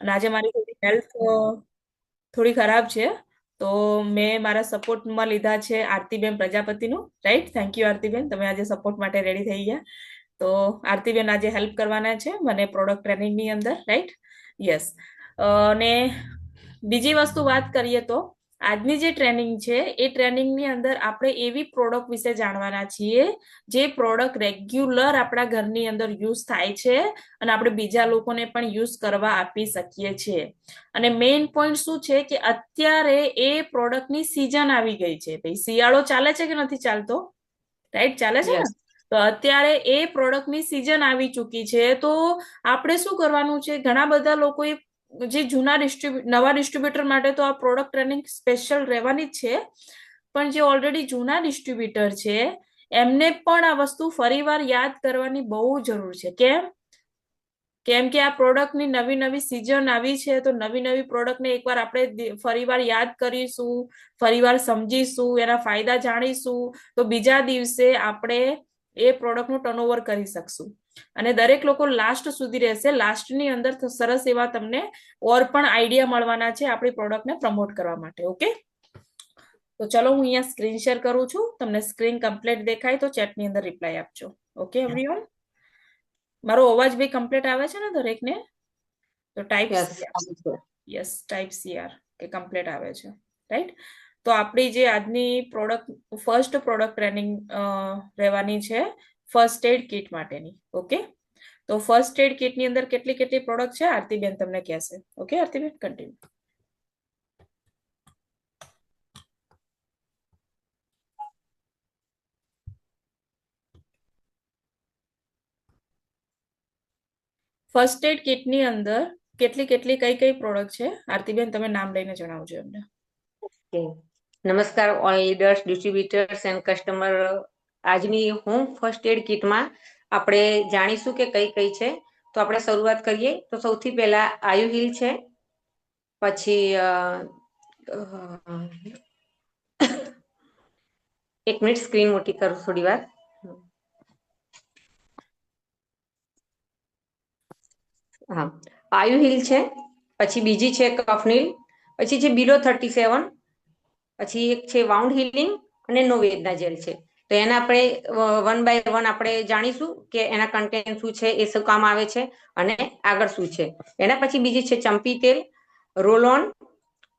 અને આજે મારી થોડી હેલ્થ થોડી ખરાબ છે, તો મેં મારા સપોર્ટમાં લીધા છે આરતીબેન પ્રજાપતિનું. રાઈટ, થેન્ક યુ આરતીબેન, તમે આજે સપોર્ટ માટે રેડી થઈ ગયા. તો આરતીબેન આજે હેલ્પ કરવાના છે મને પ્રોડક્ટ ટ્રેનિંગની અંદર. Right, yes. અને બીજી વસ્તુ વાત કરીએ તો આજની જે ટ્રેનિંગ છે એ ટ્રેનિંગની અંદર આપણે એવી પ્રોડક્ટ વિશે જાણવાના છીએ જે પ્રોડક્ટ રેગ્યુલર આપણા ઘરની અંદર યુઝ થાય છે અને આપણે બીજા લોકોને પણ યુઝ કરવા આપી શકીએ છીએ. અને મેઇન પોઈન્ટ શું છે કે અત્યારે એ પ્રોડક્ટની સીઝન આવી ગઈ છે. ભાઈ શિયાળો ચાલે છે કે નથી ચાલતો? રાઈટ, ચાલે છે ને? યસ. તો અત્યારે એ પ્રોડક્ટની સીઝન આવી ચૂકી છે, તો આપણે શું કરવાનું છે, ઘણા બધા લોકોએ જે નવા ડિસ્ટ્રીબ્યુટર માટે તો આ પ્રોડક્ટ ટ્રેનિંગ સ્પેશિયલ રહેવાની જ છે, પણ જે ઓલરેડી જૂના ડિસ્ટ્રીબ્યુટર છે એમને પણ આ વસ્તુ ફરીવાર યાદ કરવાની બહુ જરૂર છે. કેમ કે આ પ્રોડક્ટની નવી નવી સિઝન આવી છે, તો નવી નવી પ્રોડક્ટને એકવાર આપણે ફરીવાર યાદ કરીશું, ફરીવાર સમજીશું, એના ફાયદા જાણીશું, તો બીજા દિવસે આપણે એ પ્રોડક્ટનું ટર્નઓવર કરી શકશું. અને દરેક લોકો લાસ્ટ સુધી રહેશે. લાસ્ટની અંદર સરસ એવા તમને ઓર પણ આઈડિયા મળવાના છે આપણી પ્રોડક્ટને પ્રમોટ કરવા માટે. ઓકે, તો ચલો હું અહીંયા સ્ક્રીન શેર કરું છું. તમને સ્ક્રીન કમ્પ્લીટ દેખાય તો ચેટની અંદર રિપ્લાય આપજો. ઓકે એવરીવન, મારો અવાજ બી કમ્પ્લીટ આવે છે ને દરેકને? તો type yes. Yes, type CR કે કમ્પ્લીટ આવે છે. રાઈટ, તો આપણી જે આજની ફર્સ્ટ પ્રોડક્ટ ટ્રેનિંગ રહેવાની છે ફર્સ્ટ એડ કિટ માટેની. ઓકે, તો ફર્સ્ટ એડ કિટની અંદર કેટલી કેટલી પ્રોડક્ટ છે આરતીબેન તમને કહેશે. ઓકે આરતીબેન, કન્ટિન્યુ. ફર્સ્ટ એડ કિટની અંદર કેટલી કેટલી કઈ કઈ પ્રોડક્ટ છે આરતીબેન, તમે નામ લઈને જણાવજો એમને. ઓકે. નમસ્કાર all leaders, distributors and customer. આજની હોમ ફર્સ્ટ એડ કિટમાં આપણે જાણીશું કે કઈ કઈ છે. તો આપણે શરૂઆત કરીએ તો સૌથી પહેલા આયુ હીલ છે, પછી એક મિનિટ સ્ક્રીન મોટી કરું થોડી વાર. હા, આયુ હીલ છે, પછી બીજી છે કફનીલ, પછી છે બિલો 37, પછી એક છે વાઉન્ડ હીલિંગ અને નો વેદના જેલ છે. તો એના આપણે વન બાય વન આપણે જાણીશું કે એના કન્ટેન્ટ શું છે, એ શું કામ આવે છે અને આગળ શું છે. એના પછી બીજી છે ચંપી તેલ, roll on,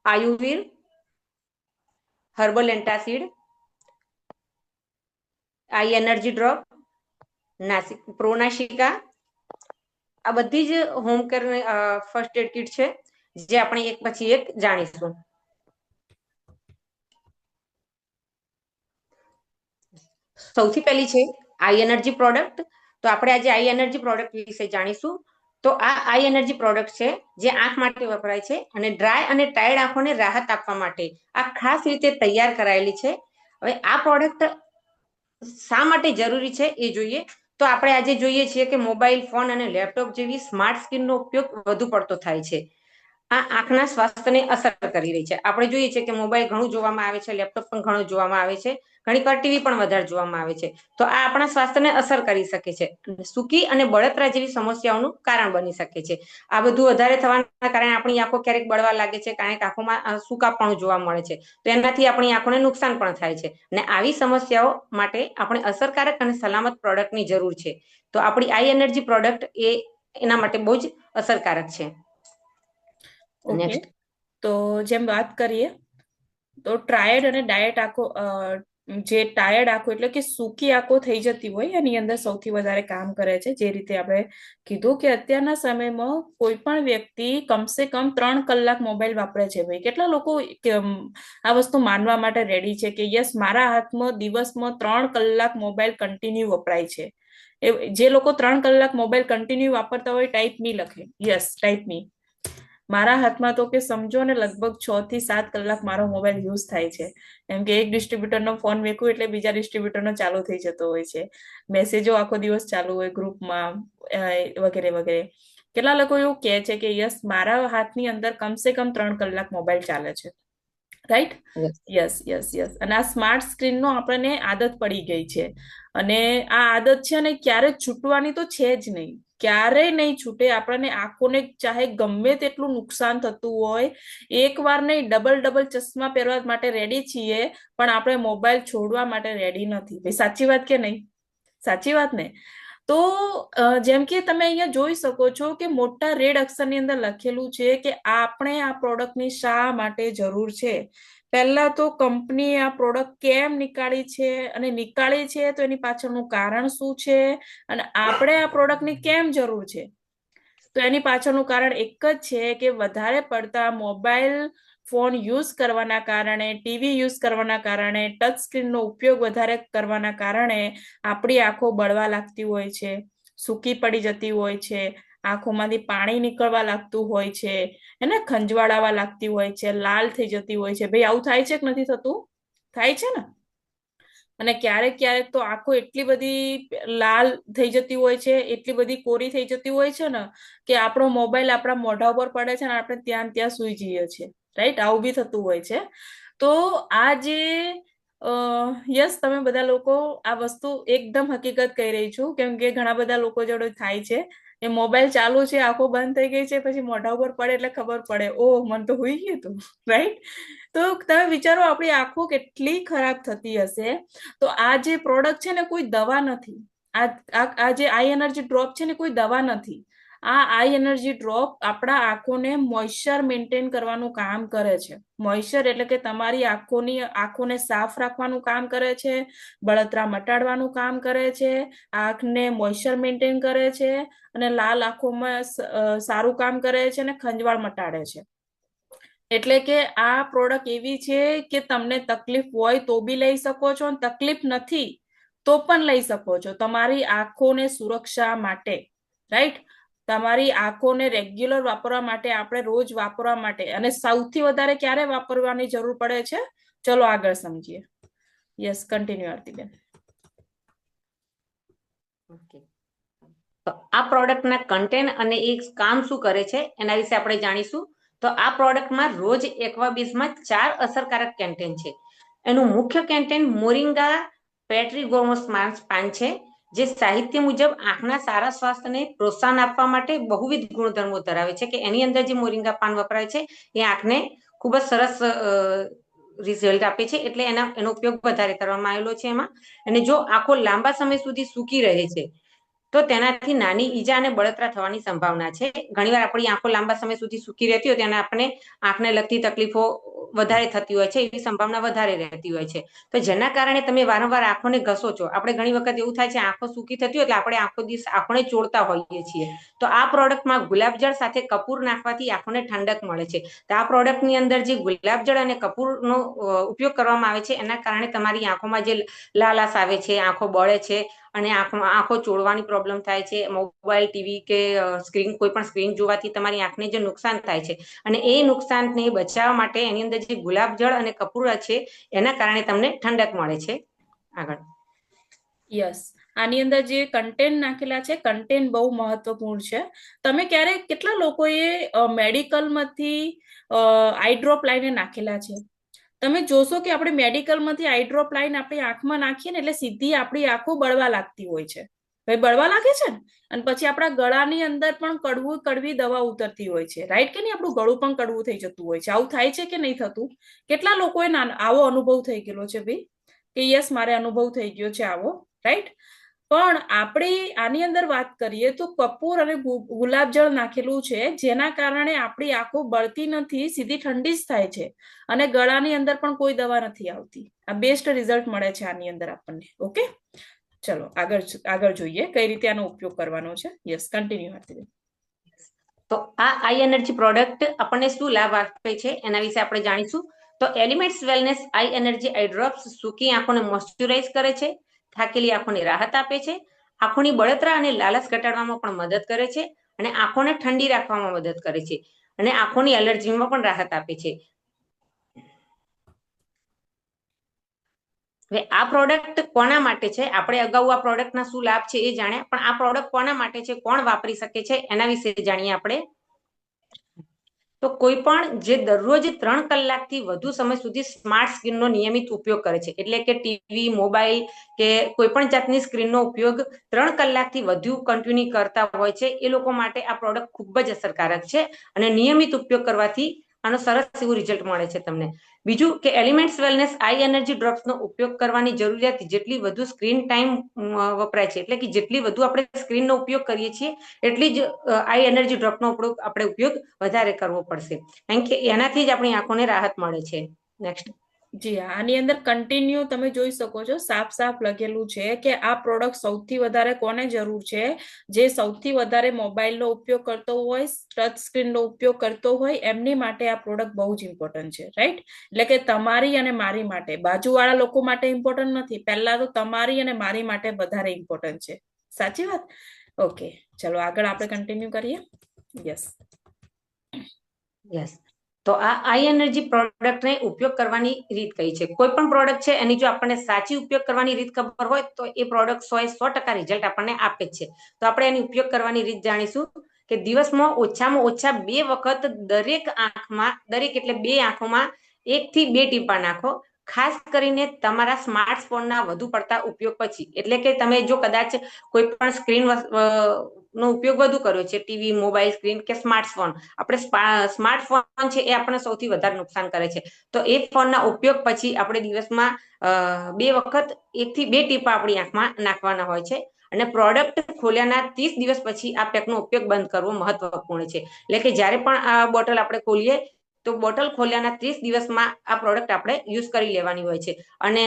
Ayurveda, herbal antacid, eye energy drop, Pronasika. આ બધી જ home care first aid kit છે જે આપણે એક પછી એક જાણીશું. સૌથી પહેલી છે આઈ એનર્જી પ્રોડક્ટ. તો આપણે આજે આઈ એનર્જી પ્રોડક્ટ વિશે જાણીશું. તો આ આઈ એનર્જી પ્રોડક્ટ છે જે આંખ માટે વપરાય છે અને ડ્રાય અને ટાયર્ડ આંખોને રાહત આપવા માટે આ ખાસ રીતે તૈયાર કરાયેલી છે. હવે આ પ્રોડક્ટ શા માટે જરૂરી છે એ જોઈએ તો આપણે આજે જોઈએ છીએ કે મોબાઈલ ફોન અને લેપટોપ જેવી સ્માર્ટ સ્ક્રીનનો ઉપયોગ વધુ પડતો થાય છે. આ આંખના સ્વાસ્થ્યને અસર કરી રહી છે. આપણે જોઈએ છીએ કે મોબાઈલ ઘણું જોવામાં આવે છે, લેપટોપ પણ ઘણું જોવામાં આવે છે, ઘણી વાર ટીવી પણ વધારે જોવામાં આવે છે. તો આ આપણા સ્વાસ્થ્યને અસર કરી શકે છે, સૂકી અને બળતરા જેવી સમસ્યાઓનું કારણ બની શકે છે. આ બધું વધારે થવાના કારણે આપણી આંખો ક્યારેક બળવા લાગે છે, કારણ કે આંખોમાં સૂકાપણું જોવા મળે છે. તો એનાથી આપણી આંખોને નુકસાન પણ થાય છે. અને આવી સમસ્યાઓ માટે આપણે અસરકારક અને સલામત પ્રોડક્ટની જરૂર છે. તો આપણી આઈ એનર્જી પ્રોડક્ટ એ એના માટે બહુ જ અસરકારક છે. Okay, next. તો જેમ વાત કરીએ તો ટ્રાયડ અને ડાયટ આંખો, જે ટાયર્ડ આંખો એટલે કે સૂકી આંખો થઈ જતી હોય એની અંદર સૌથી વધારે કામ કરે છે. જે રીતે આપણે કીધું કે અત્યારના સમયમાં કોઈ પણ વ્યક્તિ કમસે કમ 3 કલાક મોબાઈલ વાપરે છે. ભાઈ કેટલા લોકો આ વસ્તુ માનવા માટે રેડી છે કે યસ, મારા હાથમાં દિવસમાં 3 કલાક મોબાઈલ કન્ટિન્યુ વપરાય છે. જે લોકો 3 કલાક મોબાઈલ કન્ટિન્યુ વાપરતા હોય ટાઈપ મી લખે. યસ, ટાઈપ મી. મારા હાથમાં તો કે સમજો ને લગભગ 6 થી 7 કલાક મારો મોબાઈલ યુઝ થાય છે. કેમ કે એક ડિસ્ટ્રીબ્યુટરનો ફોન વેકું એટલે બીજા ડિસ્ટ્રીબ્યુટરનો ચાલુ થઈ જતો હોય છે, મેસેજો આખો દિવસ ચાલુ હોય ગ્રુપમાં, વગેરે વગેરે. કેટલા લોકો એવું કહે છે કે યસ, મારા હાથની અંદર કમસે કમ 3 કલાક મોબાઈલ ચાલે છે. Right, yes yes yes. અને આ સ્માર્ટ સ્ક્રીનનો આપણને આદત પડી ગઈ છે અને આ આદત છે ને ક્યારે છૂટવાની તો છે જ નહીં. ક્યારેય નહીં છૂટે. આપણને આંખોને ચાહે ગમે તેટલું નુકસાન થતું હોય, એક વાર નહીં ડબલ ડબલ ચશ્મા પહેરવા માટે રેડી છીએ, પણ આપણે મોબાઈલ છોડવા માટે રેડી નથી. ભાઈ સાચી વાત કે નહીં? સાચી વાત ને? તો જેમ કે તમે અહીંયા જોઈ શકો છો કે મોટા રેડ અક્ષરની અંદર લખેલું છે કે આપણે આ પ્રોડક્ટની શા માટે જરૂર છે. પહેલા તો કંપનીએ આ પ્રોડક્ટ કેમ નીકાળી છે, અને નીકાળી છે તો એની પાછળનું કારણ શું છે, અને આપણે આ પ્રોડક્ટની કેમ જરૂર છે. તો એની પાછળનું કારણ એક જ છે કે વધારે પડતા મોબાઈલ ફોન યુઝ કરવાના કારણે, ટીવી યુઝ કરવાના કારણે, ટચ સ્ક્રીનનો ઉપયોગ વધારે કરવાના કારણે આપણી આંખો બળવા લાગતી હોય છે, સૂકી પડી જતી હોય છે, આંખોમાંથી પાણી નીકળવા લાગતું હોય છે, એને ખંજવાળાવા લાગતી હોય છે, લાલ થઈ જતી હોય છે. ભાઈ આવું થાય છે કે નથી થતું? થાય છે ને? અને ક્યારેક ક્યારેક તો આંખો એટલી બધી લાલ થઈ જતી હોય છે, એટલી બધી કોરી થઈ જતી હોય છે ને કે આપણો મોબાઈલ આપણા મોઢા ઉપર પડે છે ને આપણે ત્યાં ત્યાં સુઈ જઈએ છીએ. રાઈટ? આવું બી થતું હોય છે. તો આ જે યસ, તમે બધા લોકો આ વસ્તુ એકદમ હકીકત કહી રહી છું, કેમ કે ઘણા બધા લોકો જોડે થાય છે. એ મોબાઈલ ચાલુ છે, આંખો બંધ થઈ ગઈ છે, પછી મોઢા ઉપર પડે એટલે ખબર પડે, ઓહ મને તો હોઈ ગયું હતું. રાઈટ? તો તમે વિચારો આપણી આંખો કેટલી ખરાબ થતી હશે. તો આ જે પ્રોડક્ટ છે ને કોઈ દવા નથી. આ જે આઈ એનર્જી ડ્રોપ છે ને કોઈ દવા નથી. આ આઈ એનર્જી ડ્રોપ આપણા આંખોને મોઇશ્ચર મેન્ટેન કરવાનું કામ કરે છે. મોઇશ્ચર એટલે કે તમારી આંખોને સાફ રાખવાનું કામ કરે છે, બળતરા મટાડવાનું કામ કરે છે, આંખને મોઇશ્ચર મેન્ટેન કરે છે, અને લાલ આંખોમાં સારું કામ કરે છે, અને ખંજવાળ મટાડે છે. એટલે કે આ પ્રોડક્ટ એવી છે કે તમને તકલીફ હોય તો બી લઈ શકો છો, અને તકલીફ નથી તો પણ લઈ શકો છો, તમારી આંખોને સુરક્ષા માટે. રાઈટ? તમારી આંખોને રેગ્યુલર વાપરવા માટે, આપણે રોજ વાપરવા માટે. અને સૌથી વધારે ક્યારે વાપરવાની જરૂર પડે છે? ચલો આગળ સમજીએ. યસ, કન્ટિન્યુ આરતીબેન. તો આ પ્રોડક્ટના કન્ટેન્ટ અને એ કામ શું કરે છે એના વિશે આપણે જાણીશું. તો આ પ્રોડક્ટમાં રોજ એક્વાબીઝમાં 4 અસરકારક કન્ટેન્ટ છે. એનું મુખ્ય કન્ટેન્ટ મોરિંગા પેટ્રીગોમોસ પાન છે, જે સાહિત્ય મુજબ આંખના સારા સ્વાસ્થ્યને પ્રોત્સાહન આપવા માટે બહુવિધ ગુણધર્મો ધરાવે છે. કે એની અંદર જે મોરિંગા પાન વપરાય છે એ આંખને ખૂબ જ સરસ રિઝલ્ટ આપે છે, એટલે એનો ઉપયોગ વધારે કરવામાં આવેલો છે એમાં. અને જો આંખો લાંબા સમય સુધી સૂકી રહે છે તો તેનાથી નાની ઈજા અને બળતરા થવાની સંભાવના છે. ઘણીવાર આપણી આંખો લાંબા સમય સુધી સૂકી રહેતી હોય તેને આપણે આંખને લગતી તકલીફો વધારે થતી હોય છે, એવી સંભાવના વધારે રહેતી હોય છે. તો જેના કારણે તમે વારંવાર આંખોને ઘસો છો. આપણે ઘણી વખત એવું થાય છે આંખો સૂકી થતી હોય એટલે આપણે આંખો દિવસ આંખોને ચોળતા હોઈએ છીએ. તો આ પ્રોડક્ટમાં ગુલાબજળ સાથે કપૂર નાખવાથી આંખોને ઠંડક મળે છે. તો આ પ્રોડક્ટની અંદર જે ગુલાબજળ અને કપૂરનો ઉપયોગ કરવામાં આવે છે એના કારણે તમારી આંખોમાં જે લાલાશ આવે છે, આંખો બળે છે, અને આંખો ચોળવાની પ્રોબ્લેમ થાય છે, મોબાઈલ, ટીવી કે સ્ક્રીન, કોઈ પણ સ્ક્રીન જોવાથી તમારી આંખને જે નુકસાન થાય છે, અને એ નુકસાનને બચાવવા માટે એની અંદર જે ગુલાબજળ અને કપૂર છે એના કારણે તમને ઠંડક મળે છે. આગળ. યસ, આની અંદર જે કન્ટેન્ટ નાખેલા છે, કન્ટેન્ટ બહુ મહત્વપૂર્ણ છે. તમે ક્યારેક કેટલા લોકોએ મેડિકલમાંથી આઈ ડ્રોપ લાઈને નાખેલા છે? તમે જોશો કે આપણે મેડિકલમાંથી આઈ ડ્રોપ લાઈન આપણી આંખમાં નાખીએ ને એટલે સીધી આપણી આંખો બળવા લાગતી હોય છે. ભાઈ બળવા લાગે છે ને, અને પછી આપણા ગળાની અંદર પણ કડવી દવા ઉતરતી હોય છે. રાઈટ કે નહીં? આપણું ગળું પણ કડવું થઈ જતું હોય છે. આવું થાય છે કે નહીં થતું? કેટલા લોકોએ આવો અનુભવ થઈ ગયેલો છે ભાઈ? કે યસ, મારે અનુભવ થઈ ગયો છે આવો. રાઈટ? પણ આપણે આની અંદર વાત કરીએ તો કપૂર અને ગુલાબજળ નાખેલું છે, જેના કારણે આપણી આંખો બળતી નથી, સીધી ઠંડી જ થાય છે, અને ગળાની અંદર પણ કોઈ દવા નથી આવતી. આ બેસ્ટ રિઝલ્ટ મળે છે આની અંદર આપણને. ઓકે, ચલો આગળ જોઈએ કઈ રીતે આનો ઉપયોગ કરવાનો છે. યસ, કન્ટિન્યુ આરતીબેન. તો આ આઈ એનર્જી પ્રોડક્ટ આપણને શું લાભ આપે છે એના વિશે આપણે જાણીશું. તો એલિમેન્ટ્સ વેલનેસ આઈ એનર્જી આઈ ડ્રોપ્સ સૂકી આંખોને મોઇશ્ચરાઇઝ કરે છે, થાકેલી આંખોને રાહત આપે છે, આંખોની બળતરા અને લાલચ ઘટાડવામાં પણ મદદ કરે છે, અને આંખોને ઠંડી રાખવામાં મદદ કરે છે, અને આંખોની એલર્જીમાં પણ રાહત આપે છે. હવે આ પ્રોડક્ટ કોના માટે છે? આપણે અગાઉ આ પ્રોડક્ટના શું લાભ છે એ જાણ્યા, પણ આ પ્રોડક્ટ કોના માટે છે, કોણ વાપરી શકે છે એના વિશે જાણીએ આપણે. તો કોઈ પણ જે દરરોજ 3 કલાકથી વધુ સમય સુધી સ્માર્ટ સ્ક્રીનનો નિયમિત ઉપયોગ કરે છે, એટલે કે ટીવી, મોબાઈલ કે કોઈ પણ જાતની સ્ક્રીનનો ઉપયોગ 3 કલાકથી વધુ કન્ટિન્યુ કરતા હોય છે, એ લોકો માટે આ પ્રોડક્ટ ખૂબ જ અસરકારક છે અને નિયમિત ઉપયોગ કરવાથી આનો સરસ એવું રિઝલ્ટ મળે છે તમને. બીજું કે એલિમેન્ટ્સ વેલનેસ આઈ એનર્જી ડ્રોપ્સનો ઉપયોગ કરવાની જરૂરિયાત જેટલી વધુ સ્ક્રીન ટાઈમ વપરાય છે, એટલે કે જેટલી વધુ આપણે સ્ક્રીનનો ઉપયોગ કરીએ છીએ એટલી જ આઈ એનર્જી ડ્રોપનો આપણે ઉપયોગ વધારે કરવો પડશે, કારણ કે એનાથી જ આપણી આંખોને રાહત મળે છે. નેક્સ્ટ. જી હા, આની અંદર કન્ટિન્યુ તમે જોઈ શકો છો, સાફ સાફ લખેલું છે કે આ પ્રોડક્ટ સૌથી વધારે કોને જરૂર છે, જે સૌથી વધારે મોબાઈલનો ઉપયોગ કરતો હોય, ટચ સ્ક્રીનનો ઉપયોગ કરતો હોય, એમની માટે આ પ્રોડક્ટ બહુ જ ઇમ્પોર્ટન્ટ છે, રાઈટ? એટલે કે તમારી અને મારી માટે, બાજુવાળા લોકો માટે ઇમ્પોર્ટન્ટ નથી, પહેલા તો તમારી અને મારી માટે વધારે ઇમ્પોર્ટન્ટ છે. સાચી વાત? ઓકે, ચલો આગળ આપણે કન્ટિન્યુ કરીએ. યસ. યસ. તો આ આઈ એનર્જી પ્રોડક્ટને ઉપયોગ કરવાની રીત કઈ છે? કોઈ પણ પ્રોડક્ટ છે એની જો આપણને સાચી ઉપયોગ કરવાની રીત ખબર હોય તો એ પ્રોડક્ટ 100% રિઝલ્ટ આપણને આપે જ છે. તો આપણે એની ઉપયોગ કરવાની રીત જાણીશું કે દિવસમાં ઓછામાં ઓછા 2 વખત દરેક આંખમાં, દરેક એટલે 2 આંખોમાં 1 થી 2 ટીપા નાખો, ખાસ કરીને તમારા સ્માર્ટફોનના વધુ પડતા ઉપયોગ પછી. એટલે કે તમે જો કદાચ કોઈ પણ સ્ક્રીન નો ઉપયોગ વધુ કર્યો છે, ટીવી, મોબાઈલ સ્ક્રીન કે સ્માર્ટફોન, આપણે સ્માર્ટફોન છે એ આપણને સૌથી વધારે નુકસાન કરે છે, તો એ ફોનના ઉપયોગ પછી આપણે દિવસમાં 2 વખત 1 થી 2 ટીપા આપણી આંખમાં નાખવાના હોય છે. અને પ્રોડક્ટ ખોલ્યાના 30 દિવસ પછી આ પેકનો ઉપયોગ બંધ કરવો મહત્વપૂર્ણ છે. એટલે કે જ્યારે પણ આ બોટલ આપણે ખોલીએ તો બોટલ ખોલ્યાના 30 દિવસમાં આ પ્રોડક્ટ આપણે યુઝ કરી લેવાની હોય છે. અને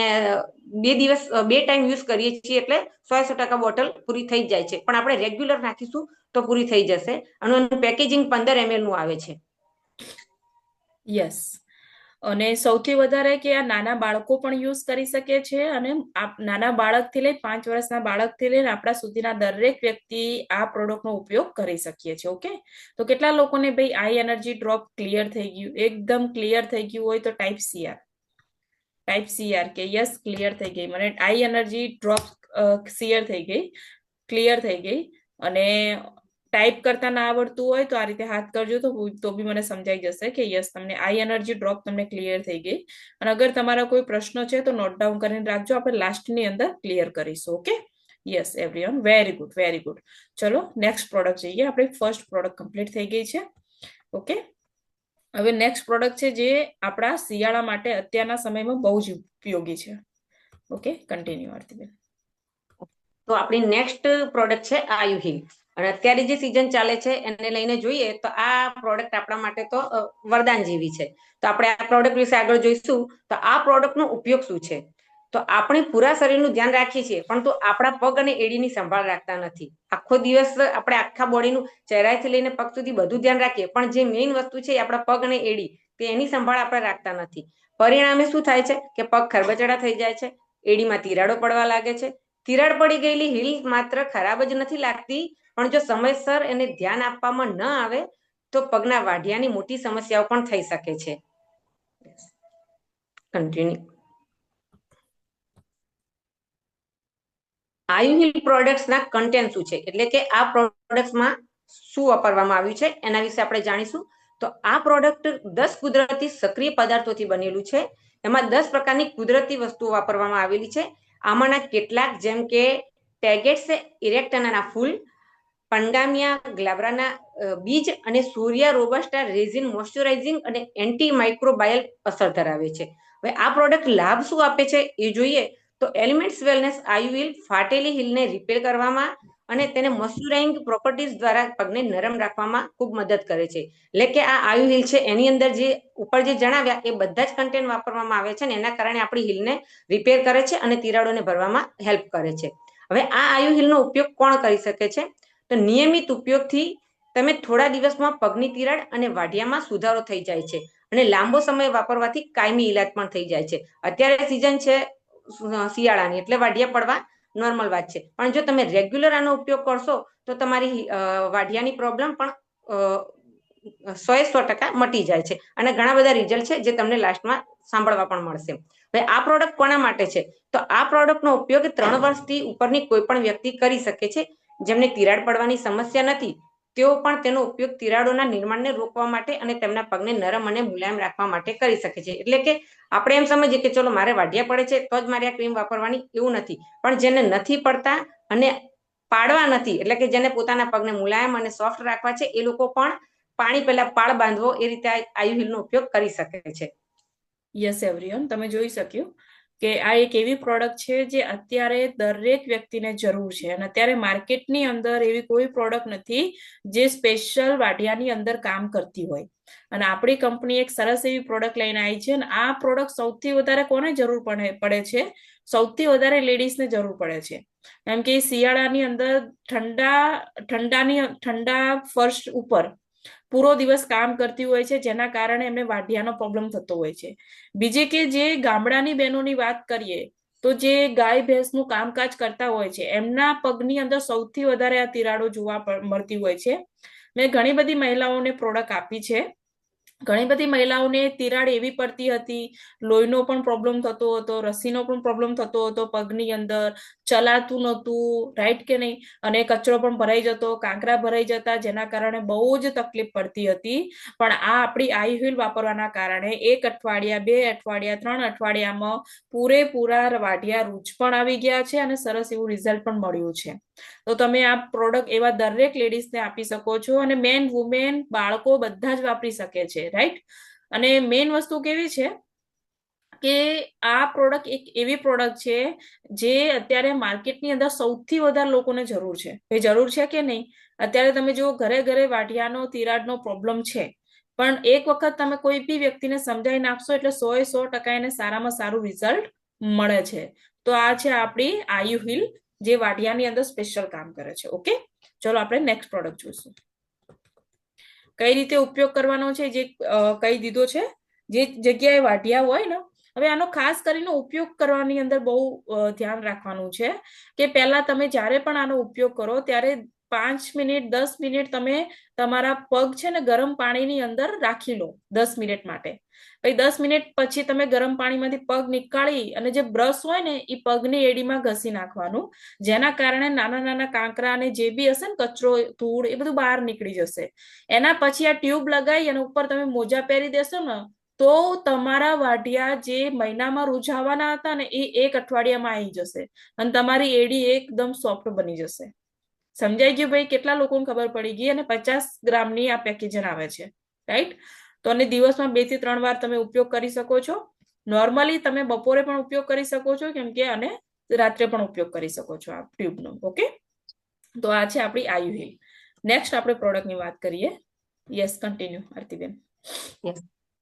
2 ટાઈમ યુઝ કરીએ છીએ એટલે 100% બોટલ પૂરી થઈ જ જાય છે, પણ આપણે રેગ્યુલર નાખીશું તો પૂરી થઈ જશે. અને એનું પેકેજિંગ 15 ml નું આવે છે. યસ. અને સૌથી વધારે કે આ નાના બાળકો પણ યુઝ કરી શકે છે, અને નાના બાળકથી લઈ 5 વર્ષના બાળકથી લઈને આપણા સુધીના દરેક વ્યક્તિ આ પ્રોડક્ટનો ઉપયોગ કરી શકીએ છીએ. ઓકે, તો કેટલા લોકોને ભાઈ આઈ એનર્જી ડ્રોપ ક્લિયર થઈ ગયું, એકદમ ક્લિયર થઈ ગયું હોય તો ટાઈપ સીઆર. ટાઈપ સીઆર કે યસ ક્લિયર થઈ ગઈ, મને આઈ એનર્જી ડ્રોપ ક્લિયર થઈ ગઈ. અને ટાઈપ કરતા ના આવડતું હોય તો આ રીતે હાથ કરજો તો બી મને સમજાઈ જશે કે યસ તમને આઈ એનર્જી ડ્રોપ તમને ક્લિયર થઈ ગઈ. અને અગર તમારા કોઈ પ્રશ્નો છે તો નોટ ડાઉન કરીને રાખજો, આપણે લાસ્ટની અંદર ક્લિયર કરીશું. Okay, yes everyone, very good, very good. ચલો નેક્સ્ટ પ્રોડક્ટ જઈએ. આપણી ફર્સ્ટ પ્રોડક્ટ કમ્પ્લીટ થઈ ગઈ છે. ઓકે, હવે નેક્સ્ટ પ્રોડક્ટ છે જે આપણા શિયાળા માટે અત્યારના સમયમાં બહુ જ ઉપયોગી છે. ઓકે, કન્ટિન્યુ આરતીબેન. તો આપણી નેક્સ્ટ પ્રોડક્ટ છે આયુ હીલ. અને અત્યારે જે સિઝન ચાલે છે એને લઈને જોઈએ તો આ પ્રોડક્ટ આપણા માટે તો વરદાન જેવી છે. તો આપણે આ પ્રોડક્ટ વિશે આગળ જોઈશું. તો આ પ્રોડક્ટનો ઉપયોગ શું છે? તો આપણે પૂરા શરીરનું ધ્યાન રાખીએ છીએ, પરંતુ આપણા પગ અને એડીની સંભાળ રાખતા નથી. આખો દિવસ આપણે આખા બોડીનું ચહેરાથી લઈને પગ સુધી બધું ધ્યાન રાખીએ, પણ જે મેઇન વસ્તુ છે એ આપણા પગ અને એડી, તે એની સંભાળ આપણે રાખતા નથી. પરિણામે શું થાય છે કે પગ ખરબચડા થઈ જાય છે, એડીમાં તિરાડો પડવા લાગે છે. તિરાડ પડી ગયેલી હીલ માત્ર ખરાબ જ નથી લાગતી, પણ જો સમયસર એને ધ્યાન આપવામાં ન આવે તો પગના વાઢિયાની મોટી સમસ્યાઓ પણ થઈ શકે છે. કન્ટિન્યુ. આયુ હીલ પ્રોડક્ટ્સના કન્ટેન્ટ શું છે, એટલે કે આ પ્રોડક્ટ્સમાં શું વાપરવામાં આવ્યું છે એના વિશે આપણે જાણીશું. તો આ પ્રોડક્ટ 10 કુદરતી સક્રિય પદાર્થોથી બનેલું છે. એમાં 10 પ્રકારની કુદરતી વસ્તુઓ વાપરવામાં આવેલી છે. આમાંના કેટલાક જેમ કે ટેગેટ્સ ઇરેક્ટનાના ફૂલ, પંડામિયા ગ્લાબ્રાના બીજ અને સોરિયા રોબસ્ટા રેઝિન મોઇશ્ચરાઇઝિંગ અને એન્ટી માઇક્રોબાયલ અસર ધરાવે છે. હવે આ પ્રોડક્ટ લાભ શું આપે છે એ જોઈએ તો એલિમેન્ટ્સ વેલનેસ આયુ હીલ ફાટેલી હીલને રિપેર કરવામાં અને તેને મોઇશ્ચરાઇઝિંગ પ્રોપર્ટીઝ દ્વારા પગને નરમ રાખવામાં ખૂબ મદદ કરે છે. એટલે કે આ આયુ હીલ છે એની અંદર જે ઉપર જે જણાવ્યા એ બધા જ કન્ટેન્ટ વાપરવામાં આવે છે, અને એના કારણે આપણી હીલને રિપેર કરે છે અને તિરાડોને ભરવામાં હેલ્પ કરે છે. હવે આ આયુ હીલનો ઉપયોગ કોણ કરી શકે છે? તો નિયમિત ઉપયોગથી તમે થોડા દિવસમાં પગની તિરાડ અને વાઢિયામાં સુધારો થઈ જાય છે, અને લાંબો સમય વાપરવાથી કાયમી ઈલાજ પણ થઈ જાય છે. અત્યારે સિઝન છે શિયાળાની, એટલે વાઢિયા પડવા નોર્મલ વાત છે, પણ જો તમે રેગ્યુલર આનો ઉપયોગ કરશો તો તમારી વાઢિયાની પ્રોબ્લેમ પણ 100% મટી જાય છે. અને ઘણા બધા રિઝલ્ટ છે જે તમને લાસ્ટમાં સાંભળવા પણ મળશે. હવે આ પ્રોડક્ટ કોના માટે છે? તો આ પ્રોડક્ટનો ઉપયોગ 3 વર્ષથી ઉપરની કોઈ પણ વ્યક્તિ કરી શકે છે જેમને તિરાડ પડવાની સમસ્યા નથી, તેઓ પણ તેનો ઉપયોગ તિરાડોના નિર્માણને રોકવા માટે અને તેમના પગને નરમ અને મુલાયમ રાખવા માટે કરી શકે છે. એટલે કે આપણે એમ સમજીએ કે ચલો મારે વાઢિયા પડે છે તો જ મારે આ ક્રીમ વાપરવાની, એવું નથી. પણ જેને નથી પડતા અને પાડવા નથી, એટલે કે જેને પોતાના પગને મુલાયમ અને સોફ્ટ રાખવા છે, એ લોકો પણ પાણી પહેલા પાળ બાંધવો એ રીતે આયુહીલનો ઉપયોગ કરી શકે છે. યસ એવરીવન, તમે જોઈ શક્યું કે આ એક એવી પ્રોડક્ટ છે જે અત્યારે દરેક વ્યક્તિને જરૂર છે, અને અત્યારે માર્કેટની અંદર એવી કોઈ પ્રોડક્ટ નથી જે સ્પેશિયલ વાઢિયાની અંદર કામ કરતી હોય. અને આપણી કંપની એક સરસ એવી પ્રોડક્ટ લઈને આવી છે, અને આ પ્રોડક્ટ સૌથી વધારે કોને જરૂર પડે છે? સૌથી વધારે લેડીઝને જરૂર પડે છે. કેમ કે શિયાળાની અંદર ઠંડા ફર્શ ઉપર પૂરો દિવસ કામ કરતી હોય છે, જેના કારણે એમને વાઢિયાનો પ્રોબ્લેમ થતો હોય છે. બીજે કે જે ગામડાની બહેનોની વાત કરીએ તો જે ગાય ભેંસનું કામકાજ કરતા હોય છે, એમના પગની અંદર સૌથી વધારે આ તિરાડો જોવા મળતી હોય છે. મેં ઘણી બધી મહિલાઓને પ્રોડક્ટ આપી છે. ઘણી બધી મહિલાઓને તિરાડ એવી પડતી હતી, લોહીનો પણ પ્રોબ્લેમ થતો હતો, રસીનો પણ પ્રોબ્લેમ થતો હતો, પગની અંદર ચલાતું નહોતું, રાઈટ કે નહીં, અને કચરો પણ ભરાઈ જતો, કાંકરા ભરાઈ જતા, જેના કારણે બહુ જ તકલીફ પડતી હતી. પણ આ આપણી આયુહીલ વાપરવાના કારણે 1 અઠવાડિયા, 2 અઠવાડિયા, 3 અઠવાડિયામાં પૂરેપૂરા વાઢિયા રૂચ પણ આવી ગયા છે અને સરસ એવું રિઝલ્ટ પણ મળ્યું છે. તો તમે આ પ્રોડક્ટ એવા દરેક લેડીઝને આપી શકો છો, અને મેન, વુમેન, બાળકો બધા જ વાપરી શકે છે, રાઈટ. અને મેઇન વસ્તુ કેવી છે કે આ પ્રોડક્ટ એક એવી પ્રોડક્ટ છે જે અત્યારે માર્કેટની અંદર સૌથી વધારે લોકોને જરૂર છે. એ જરૂર છે કે નહીં? અત્યારે તમે જુઓ, ઘરે ઘરે વાઢિયાનો તિરાડનો પ્રોબ્લેમ છે, પણ એક વખત તમે કોઈ બી વ્યક્તિને સમજાવી નાખશો એટલે 100% એને સારામાં સારું રિઝલ્ટ મળે છે. તો આ છે આપણી આયુહીલ, જે વાઢિયાની અંદર સ્પેશિયલ કામ કરે છે. ઓકે, ચલો આપણે નેક્સ્ટ પ્રોડક્ટ જોઈશું. કઈ રીતે ઉપયોગ કરવાનો છે જે કહી દીધો છે. જે જગ્યાએ વાઢિયા હોય ને, હવે આનો ખાસ કરીને ઉપયોગ કરવાની અંદર બહુ ધ્યાન રાખવાનું છે કે પહેલા તમે જ્યારે પણ આનો ઉપયોગ કરો ત્યારે 5 મિનિટ 10 મિનિટ તમે તમારા પગ છે ને ગરમ પાણીની અંદર રાખી લો 10 મિનિટ માટે. પછી 10 મિનિટ પછી તમે ગરમ પાણીમાંથી પગ નીકાળી અને જે બ્રશ હોય ને એ પગની એડીમાં ઘસી નાખવાનું, જેના કારણે નાના નાના કાંકરા અને જે બી હશે ને કચરો, ધૂળ, એ બધું બહાર નીકળી જશે. એના પછી આ ટ્યુબ લગાવી અને ઉપર તમે મોજા પહેરી દેશો ને તો તમારા વાઢિયા જે મહિનામાં રૂઝાવાના હતા ને એ 1 અઠવાડિયામાં આવી જશે અને તમારી એડી એકદમ સોફ્ટ બની જશે. સમજાઈ ગયું ભાઈ? કેટલા લોકોને ખબર પડી ગઈ? અને 50 ગ્રામની આ પેકેજન આવે છે, રાઈટ. તો અને દિવસમાં 2 થી 3 વાર તમે ઉપયોગ કરી શકો છો. નોર્મલી તમે બપોરે પણ ઉપયોગ કરી શકો છો, કેમ કે અને રાત્રે પણ ઉપયોગ કરી શકો છો આ ટ્યુબનો. ઓકે, તો આ છે આપણી આયુહીલ. નેક્સ્ટ આપણે પ્રોડક્ટની વાત કરીએ. યસ, કન્ટિન્યુ આરતીબેન.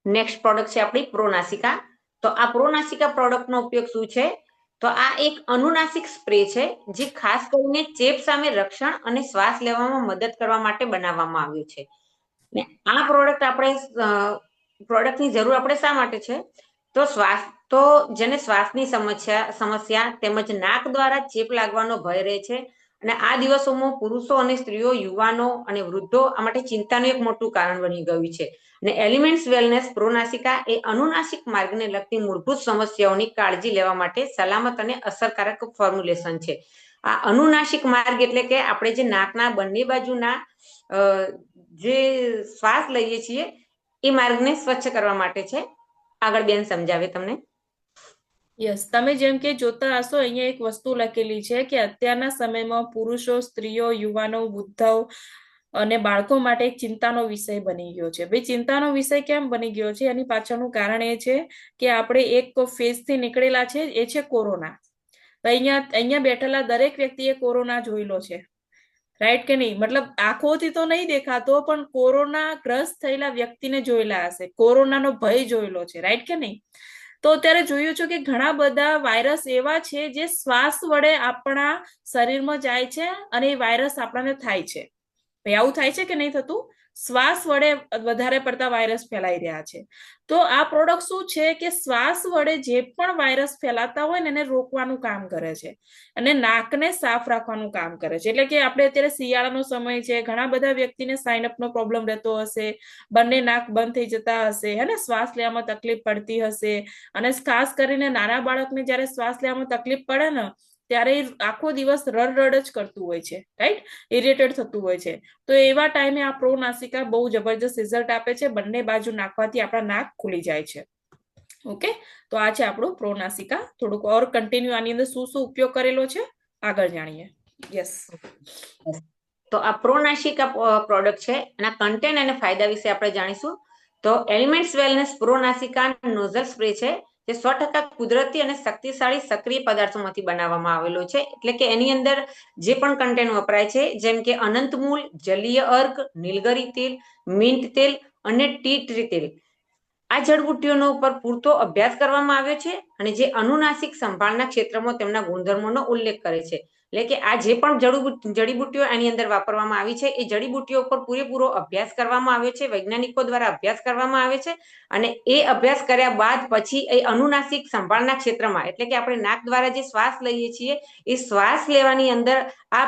નેક્સ્ટ પ્રોડક્ટ છે આપણી પ્રોનાસિકા. તો આ પ્રોનાસિકા પ્રોડક્ટનો ઉપયોગ શું છે? તો આ એક અનુનાસિક સ્પ્રે છે જે ખાસ કરીને ચેપ સામે રક્ષણ અને શ્વાસ લેવામાં મદદ કરવા માટે બનાવવામાં આવ્યું છે. ને આ પ્રોડક્ટની જરૂર આપણે શા માટે છે? તો જેને શ્વાસની સમસ્યા તેમજ નાક દ્વારા ચેપ લાગવાનો ભય રહે છે, અને આ દિવસોમાં પુરુષો અને સ્ત્રીઓ, યુવાનો અને વૃદ્ધો આ માટે ચિંતાનું એક મોટું કારણ બની ગયું છે. અને એલિમેન્ટ્સ વેલનેસ પ્રોનાસિકા એ અનુનાસિક માર્ગને લગતી મૂળભૂત સમસ્યાઓની કાળજી લેવા માટે સલામત અને અસરકારક ફોર્મ્યુલેશન છે. આ અનુનાસિક માર્ગ એટલે કે આપણે જે નાકના બંને બાજુના જે શ્વાસ લઈએ છીએ એ માર્ગને સ્વચ્છ કરવા માટે છે. આગળ બેન સમજાવે તમને. યસ, તમે જેમ કે જોતા હશો, અહીંયા એક વસ્તુ લખેલી છે કે અત્યારના સમયમાં પુરુષો, સ્ત્રીઓ, યુવાનો, વૃદ્ધો અને બાળકો માટે એક ચિંતાનો વિષય બની ગયો છે. ભાઈ, ચિંતાનો વિષય કેમ બની ગયો છે? એની પાછળનું કારણ એ છે કે આપણે એક ફેઝથી નીકળેલા છે, એ છે કોરોના. તો અહીંયા બેઠેલા દરેક વ્યક્તિએ કોરોના જોયેલો છે, રાઈટ કે નહીં? મતલબ આંખોથી તો નહીં દેખાતો, પણ કોરોના ગ્રસ્ત થયેલા વ્યક્તિને જોયેલા હશે, કોરોનાનો ભય જોયેલો છે, રાઈટ કે નહીં? તો અત્યારે જોયું છે કે ઘણા બધા વાયરસ એવા છે જે શ્વાસ વડે આપણા શરીરમાં જાય છે અને એ વાયરસ આપણને થાય છે. ભાઈ, આવું થાય છે કે નહીં થતું? શ્વાસ વડે વધારે પડતા વાયરસ ફેલાઈ રહ્યા છે. તો આ પ્રોડક્ટ શું છે કે શ્વાસ વડે જે પણ વાયરસ ફેલાતા હોય ને એને રોકવાનું કામ કરે છે અને નાકને સાફ રાખવાનું કામ કરે છે. એટલે કે આપણે અત્યારે શિયાળાનો સમય છે, ઘણા બધા વ્યક્તિને સાઇનઅપનો પ્રોબ્લેમ રહેતો હશે, બંને નાક બંધ થઈ જતા હશે, હે ને, શ્વાસ લેવામાં તકલીફ પડતી હશે. અને ખાસ કરીને નાના બાળકને જ્યારે શ્વાસ લેવામાં તકલીફ પડે ને ત્યારે એ આખો દિવસ રડ જ કરતું હોય છે, રાઈટ, ઇરિટેટ થતું હોય છે. તો એવા ટાઈમે આ પ્રો નાસિકા બહુ જબરજસ્ત રિઝલ્ટ આપે છે. બંને બાજુ નાખવાથી આપણા નાક ખુલી જાય છે. ઓકે, તો આ છે આપણું પ્રો નાસિકા. થોડુંક ઓર કન્ટિન્યુ આની અંદર શું શું ઉપયોગ કરેલો છે આગળ જાણીએ. યસ. તો આ પ્રો નાસિકા પ્રોડક્ટ છે, એના કન્ટેન્ટ અને ફાયદા વિશે આપણે જાણીશું. તો Elements Wellness Pronasika nozzle spray છે, જે 100% કુદરતી અને શક્તિશાળી સક્રિય પદાર્થોમાંથી બનાવવામાં આવેલો છે. એટલે કે એની અંદર જે પણ કન્ટેન્ટ વપરાય છે, જેમ કે અનંત મૂળ, જલીય અર્ક, નીલગરી તેલ, મિન્ટ તેલ અને ટી ટ્રી તેલ, આ જડીબુટ્ટીઓનો ઉપર પૂરતો અભ્યાસ કરવામાં આવ્યો છે અને જે અનુનાસિક સંભાળના ક્ષેત્રમાં તેમના ગુણધર્મોનો ઉલ્લેખ કરે છે. એટલે કે આ જે પણ જડીબુટ્ટીઓ આની અંદર વાપરવામાં આવી છે, એ જડીબુટ્ટીઓ પર પૂરેપૂરો અભ્યાસ કરવામાં આવ્યો છે, વૈજ્ઞાનિકો દ્વારા અભ્યાસ કરવામાં આવે છે. અને એ અભ્યાસ કર્યા બાદ પછી એ અનુનાસિક સંભાળના ક્ષેત્રમાં, એટલે કે આપણે નાક દ્વારા જે શ્વાસ લઈએ છીએ, એ શ્વાસ લેવાની અંદર આ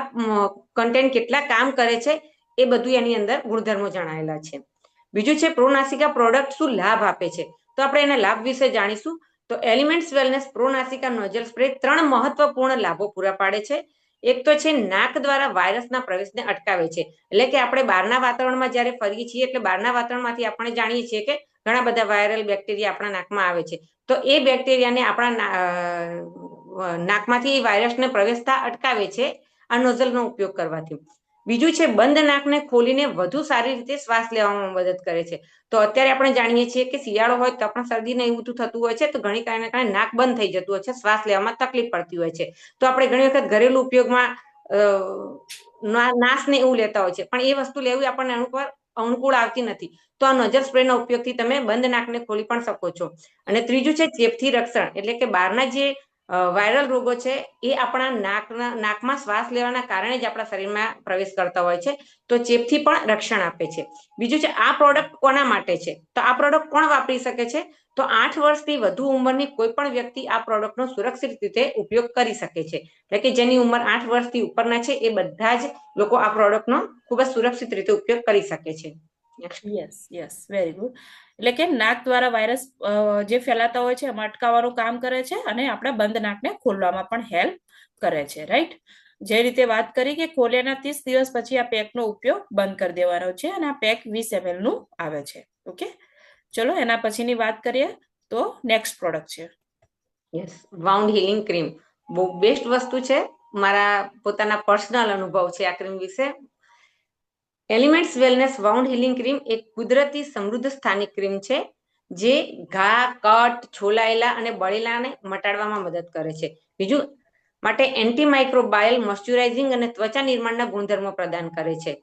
કન્ટેન્ટ કેટલા કામ કરે છે, એ બધું એની અંદર ગુણધર્મો જણાયેલા છે. બીજું છે પ્રો નાસિકા પ્રોડક્ટ શું લાભ આપે છે, તો આપણે એના લાભ વિશે જાણીશું. તો Elements Wellness Pronasika nozzle spray 3 મહત્વપૂર્ણ લાભો પૂરા પાડે છે. એક તો છે નાક દ્વારા વાયરસના પ્રવેશને અટકાવે છે. એટલે કે આપણે બહારના વાતાવરણમાં જ્યારે ફરીએ છીએ, એટલે બહારના વાતાવરણમાંથી આપણે જાણીએ છીએ કે ઘણા બધા વાયરલ બેક્ટેરિયા આપણા નાકમાં આવે છે. તો એ બેક્ટેરિયાને આપણા નાકમાંથી વાયરસને પ્રવેશતા અટકાવે છે આ નોઝલનો ઉપયોગ કરવાથી. બીજું છે બંધ નાકને ખોલીને વધુ સારી રીતે શ્વાસ લેવામાં મદદ કરે છે. તો અત્યારે આપણે જાણીએ છીએ કે શિયાળો હોય તો આપણે શરદીને એવું બધું થતું હોય છે, તો ઘણી કારણે નાક બંધ થઈ જતું હોય છે, શ્વાસ લેવામાં તકલીફ પડતી હોય છે. તો આપણે ઘણી વખત ઘરેલું ઉપયોગમાં નાશ ને એવું લેતા હોય છે, પણ એ વસ્તુ લેવી આપણને અનુકૂળ આવતી નથી. તો આ નોઝલ સ્પ્રેના ઉપયોગથી તમે બંધ નાકને ખોલી પણ શકો છો. અને ત્રીજું છે ચેપથી રક્ષણ, એટલે કે બહારના જે વાયરલ રોગો છે એ આપણા નાકમાં શ્વાસ લેવાના કારણે જ આપણા શરીરમાં પ્રવેશ કરતા હોય છે, તો ચેપથી પણ રક્ષણ આપે છે. બીજું છે આ પ્રોડક્ટ કોના માટે છે, તો આ પ્રોડક્ટ કોણ વાપરી શકે છે, તો 8 વર્ષથી વધુ ઉંમરની કોઈ પણ વ્યક્તિ આ પ્રોડક્ટનો સુરક્ષિત રીતે ઉપયોગ કરી શકે છે. એટલે કે જેની ઉંમર 8 વર્ષથી ઉપરના છે, એ બધા જ લોકો આ પ્રોડક્ટનો ખૂબ જ સુરક્ષિત રીતે ઉપયોગ કરી શકે છે. Yes yes, very good. એટલે કે નાક દ્વારા વાયરસ જે ફેલાતા હોય છે એમાં અટકાવવાનું કામ કરે છે અને આપણા બંધ નાકને ખોલવામાં પણ હેલ્પ કરે છે, રાઈટ. જે રીતે વાત કરી કે ખોલ્યાના 30 દિવસ પછી આ પેકનો ઉપયોગ બંધ કરી દેવાનો છે અને આ પેક 20 ml નું આવે છે. ઓકે, ચલો એના પછીની વાત કરીએ તો નેક્સ્ટ પ્રોડક્ટ છે યસ, વાઉન્ડ હીલિંગ ક્રીમ. બહુ બેસ્ટ વસ્તુ છે, મારા પોતાના પર્સનલ અનુભવ છે આ ક્રીમ વિશે. Elements wellness wound healing cream એક કુદરતી સમૃદ્ધ સ્થાનિક ક્રીમ છે, જે ઘા, કટ, છોલાયેલા અને બળેલાને મટાડવામાં મદદ કરે છે. બીજું માટે એન્ટીમાઇક્રોબાયલ, મોઇશ્ચરાઇઝિંગ અને ત્વચા નિર્માણના ગુણધર્મો પ્રદાન કરે છે.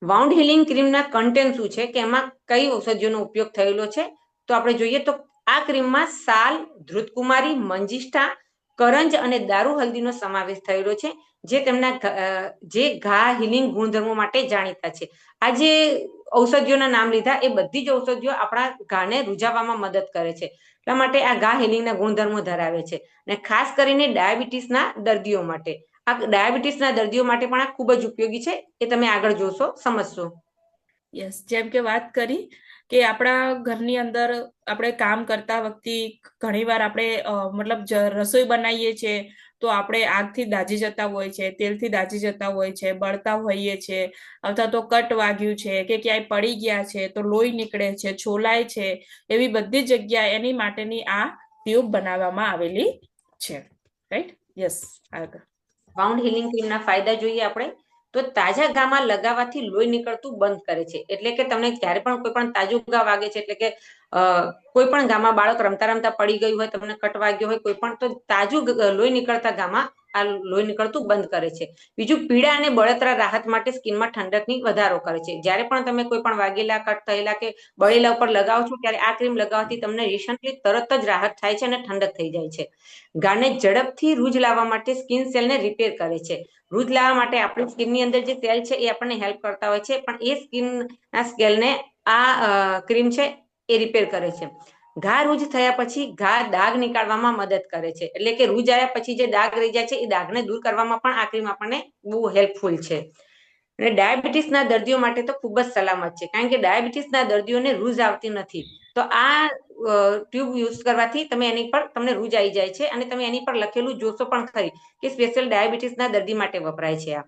વાઉન્ડ હીલિંગ ક્રીમના કન્ટેન્ટ શું છે, કે એમાં કઈ ઔષધિઓનો ઉપયોગ થયેલો છે, તો આપણે જોઈએ તો આ ક્રીમમાં સાલ, ધૃતકુમારી, મંજિષ્ઠા, કરંજ અને દારૂ હલ્દીનો સમાવેશ થયેલો છે, જે તેમના જે ઘા હીલિંગ ગુણધર્મો માટે જાણીતા છે. આ જે ઔષધિઓના નામ લીધા, એ બધી જ ઔષધિઓ આપણા ઘાને રૂઝાવવામાં મદદ કરે છે. એટલા માટે આ ઘા હીલિંગના ગુણધર્મો ધરાવે છે. અને ખાસ કરીને ડાયાબિટીસના દર્દીઓ માટે, આ ડાયાબિટીસના દર્દીઓ માટે પણ આ ખૂબ જ ઉપયોગી છે, એ તમે આગળ જોશો, સમજશો. યસ, જેમ કે વાત કરી કે આપણા ઘરની અંદર આપણે કામ કરતા વખતે ઘણીવાર આપણે મતલબ રસોઈ બનાવીએ છીએ તો આપણે આગથી દાઝી જતા હોય છે, તેલથી દાઝી જતા હોય છે, બળતા હોઈએ છે, અથવા તો કટ વાગ્યું છે કે ક્યાંય પડી ગયા છે તો લોહી નીકળે છે, છોલાય છે, એવી બધી જગ્યા એની માટેની આ ટ્યુબ બનાવવામાં આવેલી છે, રાઈટ. યસ, આગળ. વાઉન્ડ હીલિંગ ક્રીમના ફાયદા જોઈએ આપણે, તો તાજા ઘામાં લગાવવાથી લોહી નીકળતું બંધ કરે છે. એટલે કે તમને જ્યારે પણ કોઈ પણ તાજું ઘા વાગે છે, એટલે કે કોઈ પણ ઘામાં બાળક રમતા રમતા પડી ગયું હોય, તમને કટ વાગ્યો હોય કોઈ પણ, તો તાજું લોહી નીકળતા ઘામાં આ લોહી નીકળતું બંધ કરે છે. બીજું પીડા અને બળતરા રાહત માટે સ્કિનમાં ઠંડકની વધારો કરે છે. જ્યારે પણ તમે કોઈ પણ વાગેલા, કટ થયેલા કે બળેલા ઉપર લગાવો છો, ત્યારે આ ક્રીમ લગાવવાથી તમને રિસન્ટલી તરત જ રાહત થાય છે અને ઠંડક થઈ જાય છે. ઘાને ઝડપથી રૂજ લાવવા માટે સ્કિન સેલને રિપેર કરે છે. રૂજ લાવવા માટે આપણી સ્કિનની અંદર જે સેલ છે એ આપણને હેલ્પ કરતા હોય છે, પણ એ સ્કિનના સેલને આ ક્રીમ છે એ રિપેર કરે છે. ઘા રૂજ થયા પછી ઘા દાગ નીકાળવામાં મદદ કરે છે. એટલે કે રૂજ આવ્યા પછી જે દાગ રહી જાય છે, એ દાગને દૂર કરવામાં પણ આ ક્રીમ આપણને બહુ હેલ્પફુલ છે. અને ડાયાબિટીસના દર્દીઓ માટે તો ખૂબ જ સલામત છે, કારણ કે ડાયાબિટીસના દર્દીઓને રૂજ આવતી નથી. તો આ ટ્યુબ યુઝ કરવાથી એની પર તમને રૂજ આવી જાય છે અને તમે એની પર લખેલું જોશો પણ ખરી કે સ્પેશિયલ ડાયાબિટીસના દર્દી માટે વપરાય છે. આ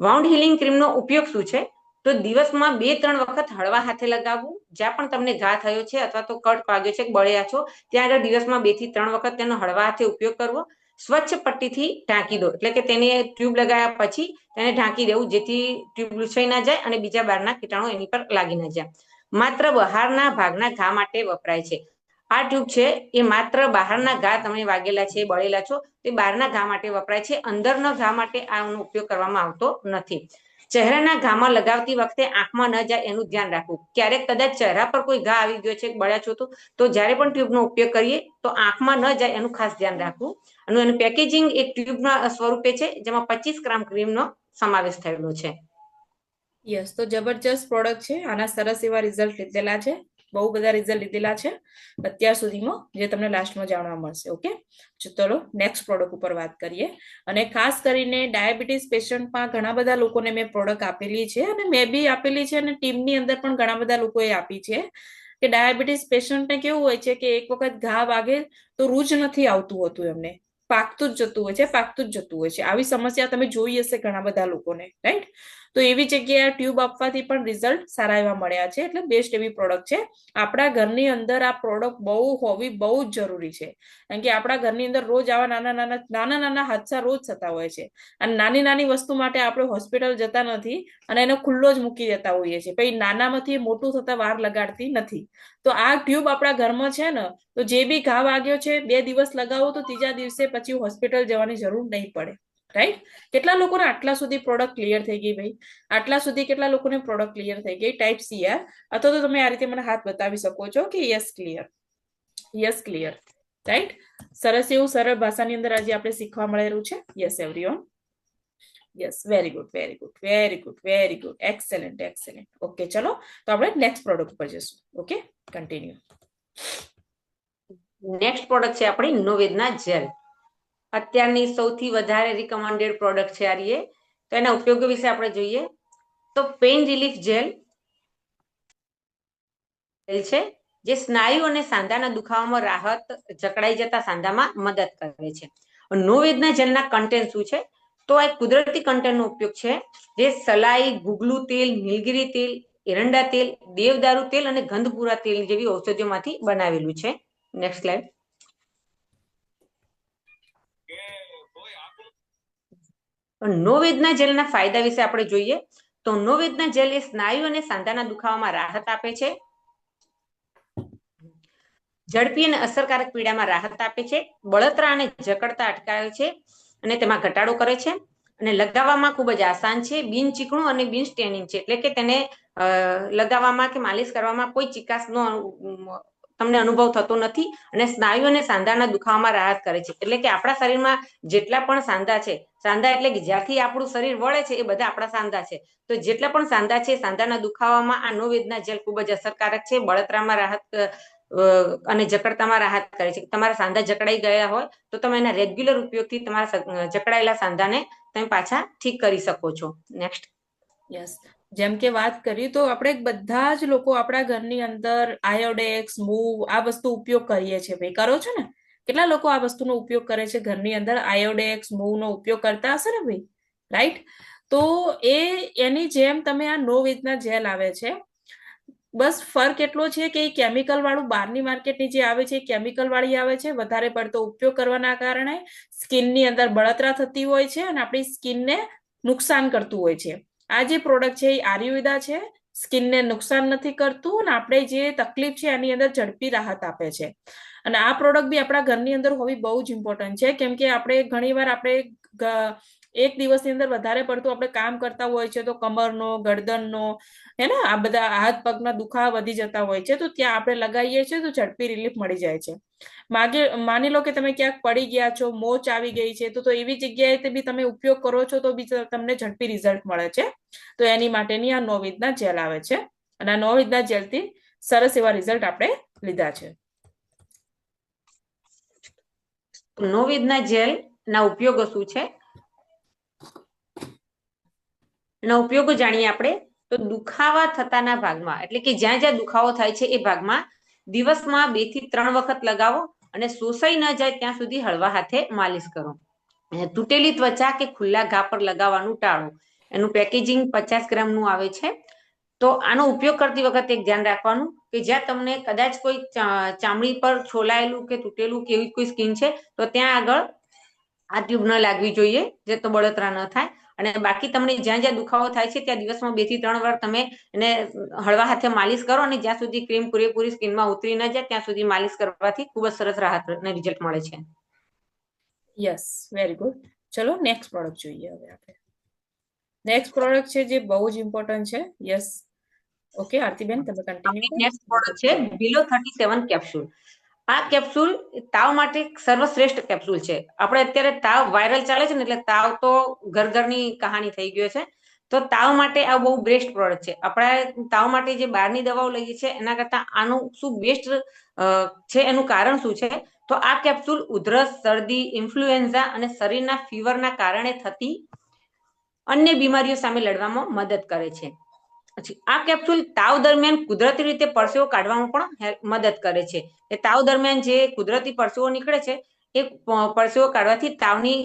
વાઉન્ડ હિલિંગ ક્રીમનો ઉપયોગ શું છે? તો દિવસમાં 2-3 વખત હળવા હાથે લગાવવું. જ્યાં પણ તમને ઘા થયો છે અથવા તો કટ વાગ્યો છે, બળ્યા છો, ત્યાં આગળ દિવસમાં 2 થી 3 વખત તેનો હળવા હાથે ઉપયોગ કરવો. સ્વચ્છ પટ્ટીથી ઢાંકી દો, એટલે કે તેને ટ્યુબ લગાવ્યા પછી તેને ઢાંકી દેવું, જેથી ટ્યુબ લૂછાઈ ના જાય અને બીજા બહારના કીટાણુ એની પર લાગી ના જાય. માત્ર બહારના ભાગના ઘા માટે વપરાય છે. આ ટ્યુબ છે એ માત્ર બહારના ઘા તમે વાગેલા છે, બળેલા છો, તે બહારના ઘા માટે વપરાય છે. અંદરના ઘા માટે આનો ઉપયોગ કરવામાં આવતો નથી. ચહેરાના ઘામાં લગાવતી વખતે આંખમાં ન જાય એનું ધ્યાન રાખવું. ક્યારેક કદાચ ચહેરા પર કોઈ ઘા આવી ગયો છે, બળ્યા છો તો જ્યારે પણ ટ્યુબનો ઉપયોગ કરીએ તો આંખમાં ન જાય એનું ખાસ ધ્યાન રાખવું. અને એનું પેકેજિંગ એક ટ્યુબના સ્વરૂપે છે, જેમાં 25 ગ્રામ ક્રીમનો સમાવેશ થયેલો છે. યસ, તો જબરજસ્ત પ્રોડક્ટ છે. આના સરસ એવા રિઝલ્ટ લીધેલા છે, બહુ બધા રિઝલ્ટ લીધેલા છે અત્યાર સુધીમાં, જે તમને લાસ્ટમાં જાણવા મળશે. ઓકે, ચલો નેક્સ્ટ પ્રોડક્ટ ઉપર વાત કરીએ. અને ખાસ કરીને ડાયાબિટીસ પેશન્ટમાં ઘણા બધા લોકોને મેં પ્રોડક્ટ આપેલી છે, અને મેં બી આપેલી છે, અને ટીમની અંદર પણ ઘણા બધા લોકોએ આપી છે. કે ડાયાબિટીસ પેશન્ટને કેવું હોય છે કે એક વખત ઘા વાગે તો રૂજ નથી આવતું હોતું, એમને પાકતું જ જતું હોય છે, પાકતું જ જતું હોય છે. આવી સમસ્યા તમે જોઈ હશે ઘણા બધા લોકોને, રાઈટ? તો એવી જગ્યાએ ટ્યુબ આપવાથી પણ રિઝલ્ટ સારા એવા મળ્યા છે. એટલે બેસ્ટ એવી પ્રોડક્ટ છે. આપણા ઘરની અંદર આ પ્રોડક્ટ હોવી બહુ જ જરૂરી છે, કારણ કે આપણા ઘરની અંદર રોજ આવા નાના હાદસા રોજ થતા હોય છે. અને નાની નાની વસ્તુ માટે આપણે હોસ્પિટલ જતા નથી અને એને ખુલ્લો જ મૂકી દેતા હોઈએ છીએ. પછી નાનામાંથી મોટું થતા વાર લગાડતી નથી. તો આ ટ્યુબ આપણા ઘરમાં છે ને, તો જે બી ઘા વાગ્યો છે 2 દિવસ લગાવો તો ત્રીજા દિવસે પછી હોસ્પિટલ જવાની જરૂર નહીં પડે, રાઈટ? કેટલા લોકોને આટલા સુધી પ્રોડક્ટ ક્લિયર થઈ ગઈ ભાઈ? આટલા સુધી કેટલા લોકોને પ્રોડક્ટ ક્લિયર થઈ ગઈ? ટાઈપ સી યાર. અથવા તો તમે આ રીતે મને હાથ બતાવી શકો છો કે yes clear, yes clear, right? સરસ એવું સરળ ભાષાની અંદર આજે આપણે શીખવા મળેલું છે. Yes everyone, yes, very good, very good, very good, very good, excellent, excellent. Okay, ચલો તો આપણે નેક્સ્ટ પ્રોડક્ટ પર જઈશું. Okay, continue. નેક્સ્ટ પ્રોડક્ટ છે આપણી નોવેદના જેલ. અત્યારની સૌથી વધારે રિકમેન્ડેડ પ્રોડક્ટ છે આ. તો એના ઉપયોગો વિશે આપણે જોઈએ તો પેઇન રિલીફ જેલ છે, જે સ્નાયુ અને સાંધાના દુખાવામાં રાહત, જકડાઈ જતા સાંધામાં મદદ કરે છે. નોવેદના જેલના કન્ટેન્ટ શું છે? તો આ એક કુદરતી કન્ટેન્ટનો ઉપયોગ છે, જે સલાઈ, ગુગલું તેલ, નીલગિરી તેલ, એરંડા તેલ, દેવદારુ તેલ અને ગંધપુરા તેલ જેવી ઔષધિઓમાંથી બનાવેલું છે. Next slide. નોવેદના જેલના ફાયદા વિશે આપણે જોઈએ તો નોવેદના જેલ એ સ્નાયુ અને સાંધાના દુખાવામાં રાહત આપે છે, ઝડપી અને અસરકારક પીડામાં રાહત આપે છે, બળતરા અને જકડતા અટકાવે છે અને તેમાં ઘટાડો કરે છે. અને લગાવવામાં ખૂબ જ આસાન છે, બિન ચીકણું અને બિન સ્ટેનિંગ છે, એટલે કે તેને લગાવવામાં કે માલિશ કરવામાં કોઈ ચિકાસનો તમને અનુભવ થતો નથી. અને સ્નાયુ અને સાંધાના દુખાવામાં રાહત કરે છે, એટલે કે આપણા શરીરમાં જેટલા પણ સાંધા છે, સાંધા એટલે કે જ્યાંથી આપણું શરીર વળે છે એ બધા આપણા સાંધા છે. તો જેટલા પણ સાંધા છે, સાંધાના દુખાવામાં આ નોવેદના જેલ ખૂબ જ અસરકારક છે. બળતરામાં રાહત અને જકડતામાં રાહત કરે છે. તમારા સાંધા જકડાઈ ગયા હોય તો તમે એના રેગ્યુલર ઉપયોગથી તમારા જકડાયેલા સાંધાને તમે પાછા ઠીક કરી શકો છો. નેક્સ્ટ. યસ, જેમ કે વાત કરી તો આપણે બધા જ લોકો આપણા ઘરની અંદર આયોડેક્સ, મૂવ આ વસ્તુ ઉપયોગ કરીએ છીએ ભાઈ. કરો છો ને? કેટલા લોકો આ વસ્તુનો ઉપયોગ કરે છે ઘરની અંદર? આયોડેક્સ, મૂવ નો ઉપયોગ કરતા હશે ને ભાઈ, રાઈટ? તો એની જેમ તમે આ નોવેદના જેલ આવે છે, બસ ફર્ક એટલો છે કે એ કેમિકલ વાળું બહારની માર્કેટની જે આવે છે એ કેમિકલ વાળી આવે છે. વધારે પડતો ઉપયોગ કરવાના કારણે સ્કિનની અંદર બળતરા થતી હોય છે અને આપણી સ્કિનને નુકસાન કરતું હોય છે. આ જે પ્રોડક્ટ છે એ આયુર્વેદા છે, સ્કિનને નુકસાન નથી કરતું અને આપણે જે તકલીફ છે એની અંદર ઝડપી રાહત આપે છે. અને આ પ્રોડક્ટ બી આપણા ઘરની અંદર હોવી બહુ જ ઇમ્પોર્ટન્ટ છે, કેમ કે આપણે ઘણીવાર એક દિવસની અંદર વધારે પડતું આપણે કામ કરતા હોય છે તો કમરનો, ગરદનનો, હે ને, આ બધા હાથ પગના દુખાવા વધી જતા હોય છે. તો ત્યાં આપણે લગાવીએ છીએ તો ઝડપી રિલીફ મળી જાય છે. માની લો કે તમે ક્યાંક પડી ગયા છો, મોચ આવી ગઈ છે, તો એવી જગ્યાએ બી તમે ઉપયોગ કરો છો તો બી તમને ઝડપી રિઝલ્ટ મળે છે. તો એની માટેની આ નોવેદના જેલ આવે છે અને આ નોવેદના જેલથી સરસ એવા રિઝલ્ટ આપણે લીધા છે. નોવેદના જેલ ના ઉપયોગો શું છે? એના ઉપયોગો જાણીએ આપણે તો દુખાવા થતાના ભાગમાં, એટલે કે જ્યાં જ્યાં દુખાવો થાય છે એ ભાગમાં દિવસમાં 2 થી 3 વખત લગાવો અને શોષાઈ ન જાય ત્યાં સુધી હળવા હાથે માલિશ કરો. તૂટેલી ત્વચા કે ખુલ્લા ઘા પર લગાવવાનું ટાળો. એનું પેકેજિંગ 50 ગ્રામનું આવે છે. તો આનો ઉપયોગ કરતી વખતે એક ધ્યાન રાખવાનું કે જ્યાં તમને કદાચ કોઈ ચામડી પર છોલાયેલું કે તૂટેલું કે એવી કોઈ સ્કીન છે તો ત્યાં આગળ આ ટ્યુબ ન લાગવી જોઈએ, જે તો બળતરા ન થાય. અને બાકી તમને જ્યાં જ્યાં દુખાવો થાય છે ત્યાં દિવસમાં 2 થી 3 વાર તમે એને હળવા હાથે માલિશ કરો અને જ્યાં સુધી ક્રીમ પૂરેપૂરી સ્કીનમાં ઉતરી ન જાય ત્યાં સુધી માલિશ કરવાથી ખૂબ જ સરસ રાહત અને રિઝલ્ટ મળે છે. Yes, very good. ચલો નેક્સ્ટ પ્રોડક્ટ જોઈએ હવે આપણે. નેક્સ્ટ પ્રોડક્ટ છે જે બહુ જ ઇમ્પોર્ટન્ટ છે. યસ, ઓકે આરતીબેન તમે કન્ટિન્યુ કરો. નેક્સ્ટ પ્રોડક્ટ છે બિલો 37 કેપ્સ્યુલ. આ કેપ્સ્યુલ તાવ માટે સર્વશ્રેષ્ઠ કેપ્સ્યુલ છે. આપણે અત્યારે તાવ વાયરલ ચાલે છે ને, એટલે તાવ તો ઘરની કહાની થઈ ગયો છે. તો તાવ માટે આ બહુ બેસ્ટ પ્રોડક્ટ છે. આપણે તાવ માટે જે બહારની દવાઓ લઈએ છીએ એના કરતા આનું શું બેસ્ટ છે, એનું કારણ શું છે? તો આ કેપ્સ્યુલ ઉધરસ, શરદી, ઇન્ફ્લુએન્ઝા અને શરીરના ફીવરના કારણે થતી અન્ય બીમારીઓ સામે લડવામાં મદદ કરે છે. આ કેપ્સ્યુલ તાવ દરમિયાન કુદરતી રીતે પરસેવો કાઢવામાં પણ મદદ કરે છે. એ તાવ દરમિયાન જે કુદરતી પરસેવો નીકળે છે એ પરસેવો કાઢવાથી તાવની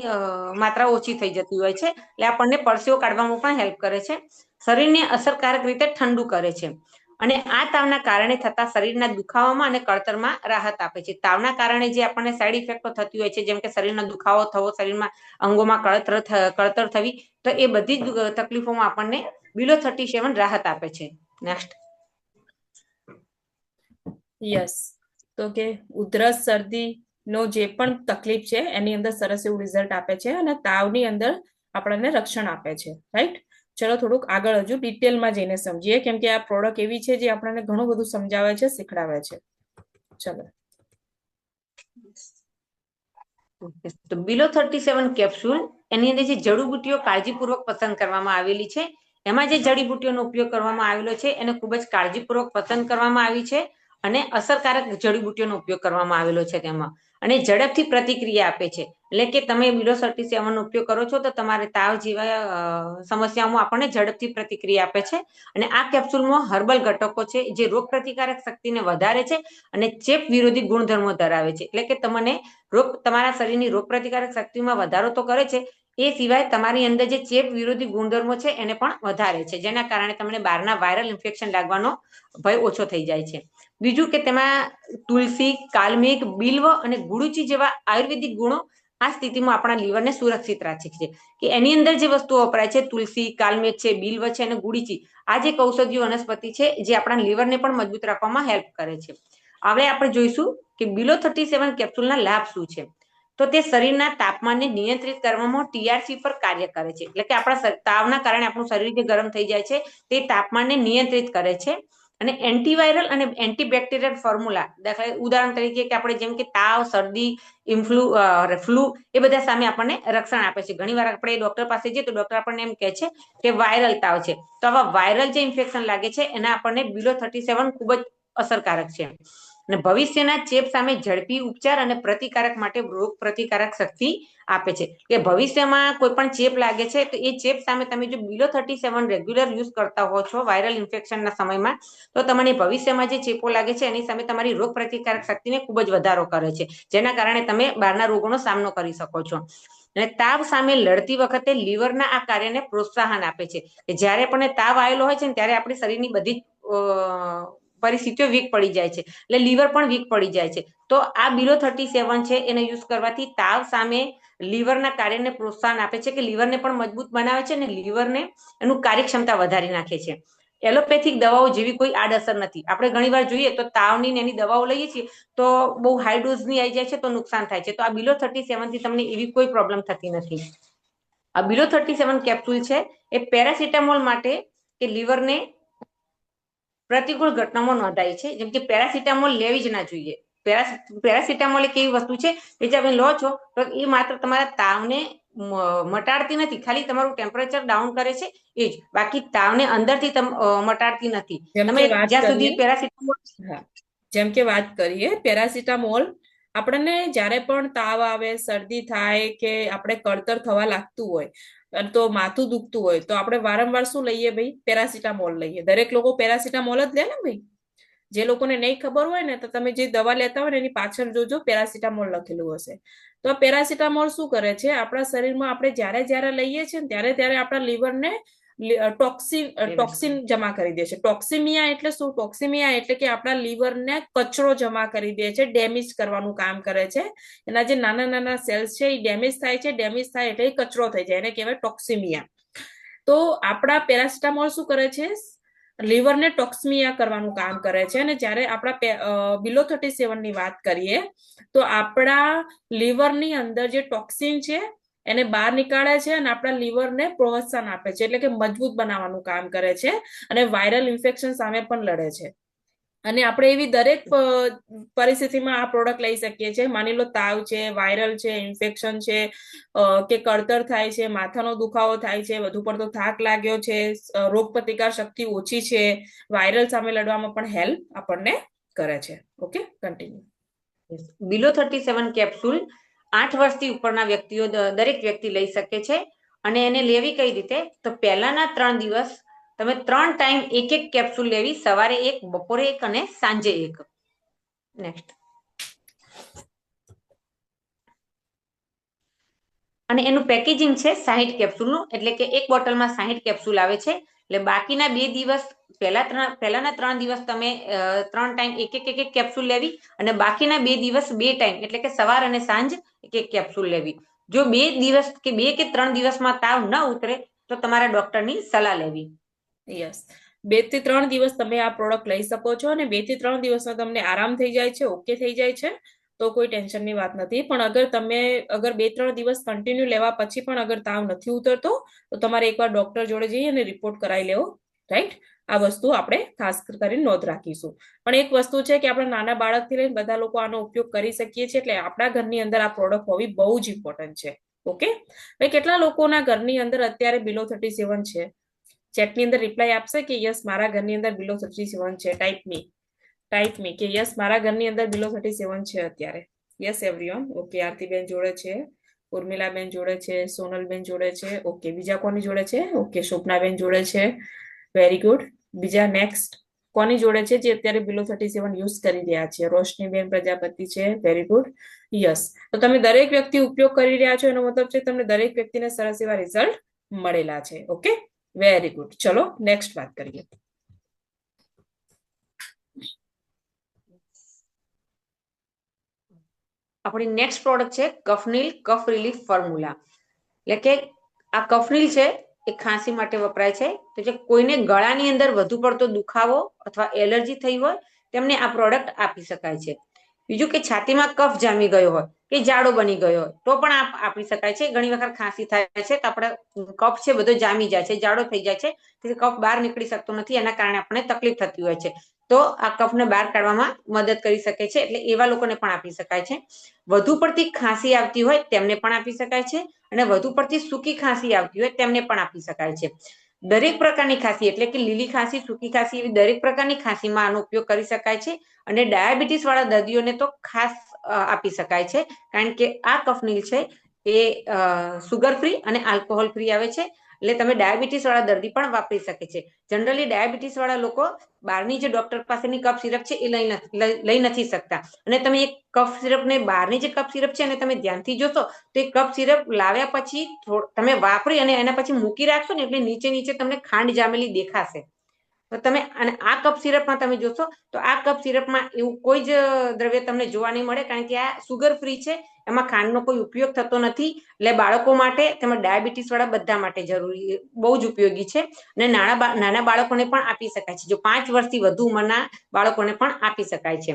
માત્રા ઓછી થઈ જતી હોય છે. એટલે આપણને પરસેવો કાઢવામાં પણ હેલ્પ કરે છે. શરીરને અસરકારક રીતે ઠંડુ કરે છે અને આ તાવના કારણે થતા શરીરના દુખાવામાં અને કળતરમાં રાહત આપે છે. તાવના કારણે જે આપણને સાઈડ ઇફેક્ટો થતી હોય છે, જેમ કે શરીરનો દુખાવો થવો, શરીરમાં અંગોમાં કળતર થવી, તો એ બધી જ તકલીફોમાં આપણને બિલો 37 રાહત આપે છે. નેક્સ્ટ. યસ, તો કે ઉધરસ, શરદી નો જે પણ તકલીફ છે એની અંદર સરસ એવું રિઝલ્ટ આપે છે અને તાવની અંદર આપણને રક્ષણ આપે છે. રાઈટ. ચલો થોડુંક આગળ હજુ ડિટેલમાં જઈને સમજીએ, કેમ કે આ પ્રોડક્ટ એવી છે જે આપણને ઘણું બધું સમજાવે છે, શીખડાવે છે. ચલો. તો બિલો 37 કેપ્સ્યુલ એની અંદર જે જડીબુટ્ટીઓ કાળજીપૂર્વક પસંદ કરવામાં આવેલી છે, એમાં જે જડીબુટ્ટીઓનો ઉપયોગ કરવામાં આવેલો છે એને ખૂબ જ કાળજીપૂર્વક પસંદ કરવામાં આવી છે અને અસરકારક જડીબુટ્ટીઓનો ઉપયોગ કરવામાં આવેલો છે તેમાં. અને ઝડપથી પ્રતિક્રિયા આપે છે. એટલે કે તમે બિલો 37 નો ઉપયોગ કરો છો તો તમારે તાવ જેવા સમસ્યાઓમાં આપણને ઝડપથી પ્રતિક્રિયા આપે છે. અને આ કેપ્સ્યુલમાં હર્બલ ઘટકો છે જે રોગ પ્રતિકારક શક્તિને વધારે છે અને ચેપ વિરોધી ગુણધર્મો ધરાવે છે. એટલે કે તમને તમારા શરીરની રોગ પ્રતિકારક શક્તિમાં વધારો તો કરે છે, એ સિવાય તમારી અંદર જે ચેપ વિરોધી ગુણધર્મો છે એને પણ વધારે છે, જેના કારણે તમને બહારના વાયરલ ઇન્ફેક્શન લાગવાનો ભય ઓછો થઈ જાય છે. બીજું કે તેમાં તુલસી, કાલમિક, બિલ્વ અને ગુડુચી જેવા આયુર્વેદિક ગુણો આ સ્થિતિમાં આપણા લીવરને સુરક્ષિત રાખે છે. કે એની અંદર જે વસ્તુઓ વપરાય છે, તુલસી, કાલમેઘ છે, બિલ્વ છે અને ગુડીચી, આ જે ઔષધીય વનસ્પતિ છે જે આપણા લીવરને પણ મજબૂત રાખવામાં હેલ્પ કરે છે. હવે આપણે જોઈશું કે બિલો 37 કેપ્સ્યુલના લાભ શું છે. તો તે શરીરના તાપમાનને નિયંત્રિત કરવામાં TRC પર કાર્ય કરે છે. એટલે કે આપણા તાવના કારણે આપણું શરીર જે ગરમ થઈ જાય છે તે તાપમાનને નિયંત્રિત કરે છે. અને એન્ટીવાયરલ અને એન્ટીબેક્ટેરિયલ ફોર્મ્યુલા, ઉદાહરણ તરીકે કે આપણે જેમ કે તાવ, શરદી, ફ્લૂ એ બધા સામે આપણને રક્ષણ આપે છે. ઘણીવાર આપણે ડોક્ટર પાસે જઈએ તો ડોક્ટર આપણને એમ કહે છે કે વાયરલ તાવ છે. તો આવા વાયરલ જે ઇન્ફેક્શન લાગે છે એના આપણને બિલો 37 ખૂબ જ અસરકારક છે. અને ભવિષ્યના ચેપ સામે ઝડપી ઉપચાર અને પ્રતિકારક માટે રોગ પ્રતિકારક શક્તિ આપે છે. કે ભવિષ્યમાં કોઈ પણ ચેપ લાગે છે તો એ ચેપ સામે તમે જો બિલો 37 રેગ્યુલર યુઝ કરતા હો છો વાયરલ ઇન્ફેક્શનના સમયમાં, તો તમને ભવિષ્યમાં જે ચેપો લાગે છે એની સામે તમારી રોગ પ્રતિકારક શક્તિને ખૂબ જ વધારો કરે છે, જેના કારણે તમે બહારના રોગોનો સામનો કરી શકો છો. અને તાવ સામે લડતી વખતે લીવરના આ કાર્યને પ્રોત્સાહન આપે છે. કે જ્યારે પણ તાવ આવેલો હોય છે ને ત્યારે આપણી શરીરની બધી પરિસ્થિતિઓ વીક પડી જાય છે, એટલે લીવર પણ વીક પડી જાય છે. તો આ બિલો 37 છે એને યુઝ કરવાથી તાવ સામે લીવરના કાર્યને પ્રોત્સાહન આપે છે, કે લીવરને પણ મજબૂત બનાવે છે અને લીવરને એનું કાર્યક્ષમતા વધારી નાખે છે. એલોપેથિક દવાઓ જેવી કોઈ આડઅસર નથી. આપણે ઘણીવાર જોઈએ તો તાવની એની દવાઓ લઈએ છીએ તો બહુ હાઈ ડોઝની આવી જાય છે તો નુકસાન થાય છે. તો આ બિલો 37 થી તમને એવી કોઈ પ્રોબ્લેમ થતી નથી. આ બિલો 37 કેપ્સ્યુલ છે એ પેરાસિટામોલ માટે કે લીવરને પ્રતિકૂળ ઘટનામાં નોંધાય છે. જેમ કે પેરાસિટામોલ લેવી જ ના જોઈએ. પેરાસિટામોલ એક એવી વસ્તુ છે કે જે તમે લો છો તો એ માત્ર તમારા તાવને મટાડતી નથી, ખાલી તમારું ટેમ્પરેચર ડાઉન કરે છે એ જ, બાકી તાવને અંદરથી મટાડતી નથી. જેમ તમે કે વાત જ્યાં કરીએ, સુધી પેરાસિટામોલ જેમ કે વાત કરીએ પેરાસિટામોલ આપણને જ્યારે પણ તાવ આવે, શરદી થાય કે આપણે કળતર થવા લાગતું હોય તો માથું દુખતું હોય તો આપણે વારંવાર શું લઈએ ભાઈ? પેરાસિટામોલ લઈએ. દરેક લોકો પેરાસિટામોલ જ લે ને ભાઈ. જે લોકોને નહીં ખબર હોય ને તો તમે જે દવા લેતા હોય ને એની પાછળ જોજો પેરાસિટામોલ લખેલું હશે. તો આ પેરાસિટામોલ શું કરે છે, આપણા શરીરમાં આપણે જ્યારે જ્યારે લઈએ છીએ ને ત્યારે ત્યારે આપણા લીવરને ટોક્સિન જમા કરી દે છે. ટોક્સિમિયા એટલે શું? ટોક્સિમિયા એટલે કે આપણા લીવરને કચરો જમા કરી દે છે, ડેમેજ કરવાનું કામ કરે છે. એના જે નાના નાના સેલ્સ છે એ ડેમેજ થાય છે, ડેમેજ થાય એટલે એ કચરો થઈ જાય, એને કહેવાય ટોક્સિમિયા. તો આપણા પેરાસિટામોલ શું કરે છે, લીવરને ટોક્સમિયા કરવાનું કામ કરે છે. અને જ્યારે આપણા બિલો 37 ની વાત કરીએ તો આપણા લીવરની અંદર જે ટોક્સિન છે એને બહાર નીકાળે છે અને આપણા લીવરને પ્રોત્સાહન આપે છે, એટલે કે મજબૂત બનાવવાનું કામ કરે છે અને વાયરલ ઇન્ફેક્શન સામે પણ લડે છે. અને આપણે એવી દરેક પરિસ્થિતિમાં આ પ્રોડક્ટ લઈ શકીએ છીએ. માની લો તાવ છે, વાયરલ છે, ઇન્ફેક્શન છે, કે કળતર થાય છે, માથાનો દુખાવો થાય છે, વધુ પડતો થાક લાગ્યો છે, રોગ પ્રતિકાર શક્તિ ઓછી છે, વાયરલ સામે લડવામાં પણ હેલ્પ આપણને કરે છે. Okay, continue. બિલો 37 કેપ્સ્યુલ 8 વર્ષથી ઉપરના વ્યક્તિઓ દરેક વ્યક્તિ લઈ શકે છે. અને એને લેવી કઈ રીતે? તો પહેલાના 3 દિવસ તમે 3 ટાઈમ એક એક કેપ્સ્યુલ લેવી, સવારે 1, બપોરે 1 અને સાંજે 1. નેક્સ્ટ. અને એનું પેકેજિંગ છે 60 કેપ્સ્યુલનું, એટલે કે એક બોટલમાં 60 કેપ્સ્યુલ આવે છે. એટલે બાકીના 2 દિવસ પહેલાના 3 દિવસ તમે 3 ટાઈમ એક એક કેપ્સ્યુલ લેવી અને બાકીના 2 દિવસ 2 ટાઈમ એટલે કે સવાર અને સાંજ એક કેપ્સ્યુલ લેવી. જો 2 દિવસ કે 2 કે 3 દિવસમાં તાવ ન ઉતરે તો તમારા ડોક્ટરની સલાહ લેવી. યસ, 2 થી 3 દિવસ તમે આ પ્રોડક્ટ લઈ શકો છો અને 2 થી 3 દિવસમાં તમને આરામ થઈ જાય છે, ઓકે થઈ જાય છે, તો કોઈ ટેન્શનની વાત નથી. પણ અગર 2-3 દિવસ કન્ટિન્યુ લેવા પછી પણ અગર તાવ નથી ઉતરતો તો તમારે એકવાર ડોક્ટર જોડે જઈ અને રિપોર્ટ કરાવી લેવો. રાઈટ, આ વસ્તુ આપણે ખાસ કરીને નોંધ રાખીશું. પણ એક વસ્તુ છે કે આપણે નાના બાળકથી લઈને બધા લોકો આનો ઉપયોગ કરી શકીએ છીએ, એટલે આપણા ઘરની અંદર આ પ્રોડક્ટ હોવી બહુ જ ઇમ્પોર્ટન્ટ છે. ઓકે, ભાઈ કેટલા લોકોના ઘરની અંદર અત્યારે બિલો 37 છે? ચેટની અંદર રિપ્લાય આપશે કે યસ મારા ઘરની અંદર બિલો 37 છે. ટાઈપ મી કે યસ મારા ઘરની અંદર બિલો 37 છે અત્યારે. Yes everyone. ઓકે, આરતીબેન જોડે છે, ઉર્મિલાબેન જોડે છે, સોનલબેન જોડે છે. ઓકે, બીજા કોની જોડે છે? ઓકે, સ્વપ્નાબેન જોડે છે. Very good. બીજા નેક્સ્ટ કોની જોડે છે જે અત્યારે બિલો 37 યુઝ કરી રહ્યા છે? રોશનીબેન પ્રજાપતિ છે. Very good. યસ, તો તમે દરેક વ્યક્તિ ઉપયોગ કરી રહ્યા છો એનો મતલબ છે તમને દરેક વ્યક્તિને સરસ એવા રિઝલ્ટ મળેલા છે. Okay, very good. ચલો નેક્સ્ટ વાત કરીએ. આપણી નેક્સ્ટ પ્રોડક્ટ છે કફનીલ કફ રિલીફ ફોર્મ્યુલા. એટલે કે આ કફનીલ છે એ ખાંસી માટે વપરાય છે. તો જે કોઈને ગળાની અંદર વધુ પડતો દુખાવો અથવા એલર્જી થઈ હોય તેમને આ પ્રોડક્ટ આપી શકાય છે. બીજું કે છાતીમાં કફ જામી ગયો હોય કે જાડો બની ગયો હોય તો પણ આપી શકાય છે. ઘણી વખત ખાંસી થાય છે તો આપણે કફ છે બધો જામી જાય છે, જાડો થઈ જાય છે, તેથી કફ બહાર નીકળી શકતો નથી, એના કારણે આપણને તકલીફ થતી હોય છે. તો આ કફને બહાર કાઢવામાં મદદ કરી શકે છે, એટલે એવા લોકોને પણ આપી શકાય છે. વધુ પડતી ખાંસી આવતી હોય તેમને પણ આપી શકાય છે અને વધુ પડતી સૂકી ખાંસી આવતી હોય તેમને પણ આપી શકાય છે. દરેક પ્રકારની ખાંસી એટલે કે લીલી ખાંસી, સૂકી ખાંસી એવી દરેક પ્રકારની ખાંસીમાં આનો ઉપયોગ કરી શકાય છે. અને ડાયાબિટીસ વાળા દર્દીઓને તો ખાસ આપી શકાય છે, કારણ કે આ કફનીલ છે એ સુગર ફ્રી અને આલ્કોહોલ ફ્રી આવે છે. એટલે તમે ડાયાબિટીસ વાળા દર્દી પણ વાપરી શકે છે. જનરલી ડાયાબિટીસ વાળા લોકો બહારની જે ડોક્ટર પાસેની કફ સિરપ છે એ લઈ નથી શકતા. અને તમે એક કફ સિરપ ને બહારની જે કફ સિરપ છે અને તમે ધ્યાનથી જોશો તો એ કફ સિરપ લાવ્યા પછી તમે વાપરી અને એના પછી મૂકી રાખશો ને એટલે નીચે નીચે તમને ખાંડ જામેલી દેખાશે. તો તમે અને આ કફ સિરપમાં તમે જોશો તો આ કફ સિરપમાં એવું કોઈ જ દ્રવ્ય તમને જોવા નહીં મળે, કારણ કે આ સુગર ફ્રી છે, એમાં ખાંડનો કોઈ ઉપયોગ થતો નથી. એટલે બાળકો માટે તેમજ ડાયાબિટીસ વાળા બધા માટે જરૂરી બહુ જ ઉપયોગી છે. અને નાના બાળકોને પણ આપી શકાય છે. જો 5 વર્ષથી વધુ ઉંમરના બાળકોને પણ આપી શકાય છે.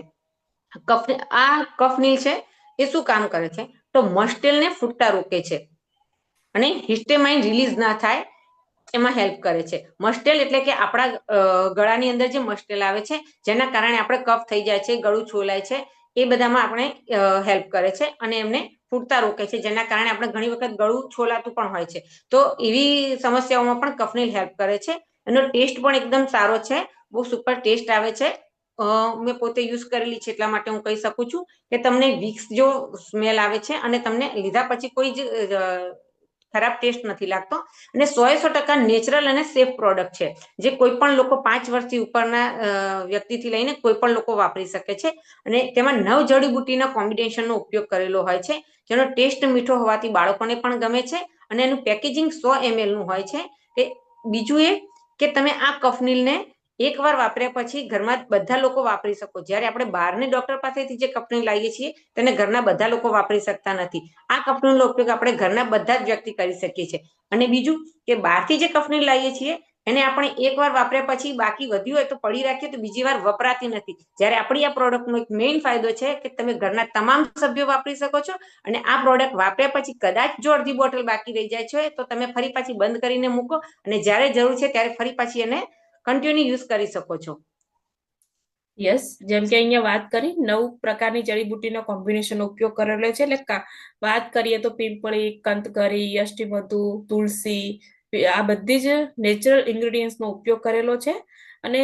આ કફનીલ છે એ શું કામ કરે છે? તો મસ્ટેલને ફૂટતા રોકે છે અને હિસ્ટેમાઇન રિલીઝ ના થાય એમાં હેલ્પ કરે છે. મસ્ટેલ એટલે કે આપણા ગળાની અંદર જે મસ્ટેલ આવે છે જેના કારણે આપણે કફ થઈ જાય છે, ગળું છોલાય છે, એ બધામાં આપણે હેલ્પ કરે છે અને એમને ફૂટતા રોકે છે, જેના કારણે આપણે ઘણી વખત ગળું છોલાતું પણ હોય છે. તો એવી સમસ્યાઓમાં પણ કફનીલ હેલ્પ કરે છે. એનો ટેસ્ટ પણ એકદમ સારો છે, બહુ સુપર ટેસ્ટ આવે છે. મેં પોતે યુઝ કરેલી છે એટલા માટે હું કહી શકું છું કે તમને વિક્સ જો સ્મેલ આવે છે અને તમને લીધા પછી કોઈ જ ખરાબ ટેસ્ટ નથી લાગતો અને 100% નેચરલ અને સેફ પ્રોડક્ટ છે, જે કોઈ પણ લોકો 5 વર્ષથી ઉપરના વ્યક્તિથી લઈને કોઈ પણ લોકો વાપરી શકે છે. અને તેમાં 9 જડીબુટ્ટીના કોમ્બિનેશનનો ઉપયોગ કરેલો હોય છે, જેનો ટેસ્ટ મીઠો હોવાથી બાળકોને પણ ગમે છે. અને એનું પેકેજિંગ 100 ml નું હોય છે. કે બીજું એ કે તમે આ કફનીલને એકવાર વાપર્યા પછી ઘરમાં બધા લોકો વાપરી શકો. જ્યારે આપણે બહારની ડોક્ટર પાસેથી જે કફનીલ લાવીએ છીએ તેને ઘરના બધા લોકો વાપરી શકતા નથી. આ કફનીલનો ઉપયોગ આપણે ઘરના બધા જ વ્યક્તિ કરી શકીએ છીએ. અને બીજું કે બહારથી જે કફનીલ લાવીએ છીએ એને આપણે એકવાર વાપર્યા પછી બાકી વધ્યું હોય તો પડી રાખીએ તો બીજી વાર વપરાતી નથી. જ્યારે આપણી આ પ્રોડક્ટનો એક મેઇન ફાયદો છે કે તમે ઘરના તમામ સભ્યો વાપરી શકો છો. અને આ પ્રોડક્ટ વાપર્યા પછી કદાચ જો અડધી બોટલ બાકી રહી જાય છે તો તમે ફરી પાછી બંધ કરીને મૂકો અને જ્યારે જરૂર છે ત્યારે ફરી પાછી એને કન્ટિન્યુ યુઝ કરી શકો છો. યસ, જેમ કે અહીંયા વાત કરી 9 પ્રકારની જડીબુટ્ટીનો કોમ્બિનેશનનો ઉપયોગ કરેલો છે. એટલે વાત કરીએ તો પીપળી, કંતકરી, યષ્ટિમધુ, તુલસી, આ બધી જ નેચરલ ઇન્ગ્રેડિયન્ટ્સનો ઉપયોગ કરેલો છે. અને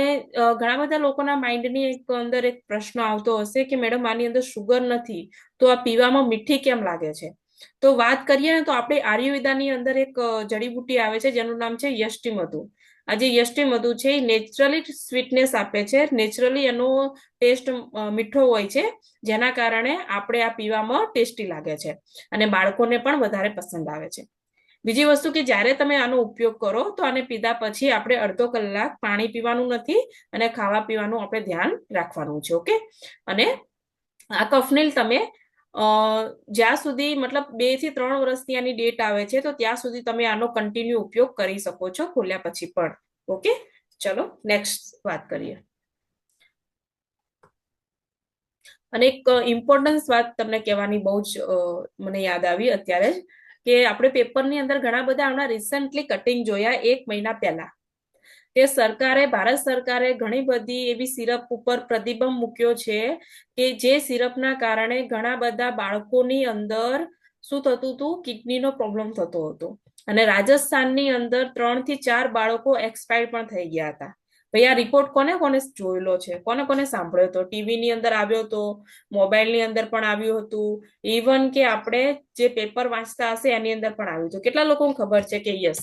ઘણા બધા લોકોના માઇન્ડની અંદર એક પ્રશ્ન આવતો હશે કે મેડમ આની અંદર શુગર નથી તો આ પીવામાં મીઠી કેમ લાગે છે? તો વાત કરીએ ને તો આપણે આયુર્વેદાની અંદર એક જડીબુટ્ટી આવે છે જેનું નામ છે યષ્ટિમધુ. આ જે યષ્ટિમધુ છે એ નેચરલી સ્વીટનેસ આપે છે, નેચરલી એનો ટેસ્ટ મીઠો હોય છે, જેના કારણે આપણે આ પીવામાં ટેસ્ટી લાગે છે અને બાળકોને પણ વધારે પસંદ આવે છે. બીજી વસ્તુ કે જ્યારે તમે આનો ઉપયોગ કરો તો આને પીધા પછી આપણે અડધો કલાક પાણી પીવાનું નથી અને ખાવા પીવાનું આપણે ધ્યાન રાખવાનું છે. ઓકે, અને આ કફનીલ તમે જ્યાં સુધી મતલબ 2 થી 3 વર્ષની આની ડેટ આવે છે તો ત્યાં સુધી તમે આનો કન્ટિન્યુ ઉપયોગ કરી શકો છો ખોલ્યા પછી પણ. ઓકે, ચલો નેક્સ્ટ વાત કરીએ. અને એક ઇમ્પોર્ટન્સ વાત તમને કહેવાની બહુ જ મને યાદ આવી અત્યારે જ, કે આપણે પેપરની અંદર ઘણા બધા હમણાં રિસન્ટલી કટિંગ જોયા 1 મહિના પહેલા કે ભારત સરકારે ઘણી બધી એવી સિરપ ઉપર પ્રતિબંધ મૂક્યો છે કે જે સિરપના કારણે ઘણા બધા બાળકોની અંદર શું થતું હતું, કિડનીનો પ્રોબ્લેમ થતો હતો. અને રાજસ્થાનની અંદર 3 થી 4 બાળકો એક્સપાયર પણ થઈ ગયા હતા. ભાઈ આ રિપોર્ટ કોને કોને જોયેલો છે, કોને કોને સાંભળ્યો હતો? ટીવી ની અંદર આવ્યો હતો, મોબાઈલ ની અંદર પણ આવ્યું હતું, ઇવન કે આપણે જે પેપર વાંચતા હશે એની અંદર પણ આવ્યું હતું. કેટલા લોકોને ખબર છે કે યસ,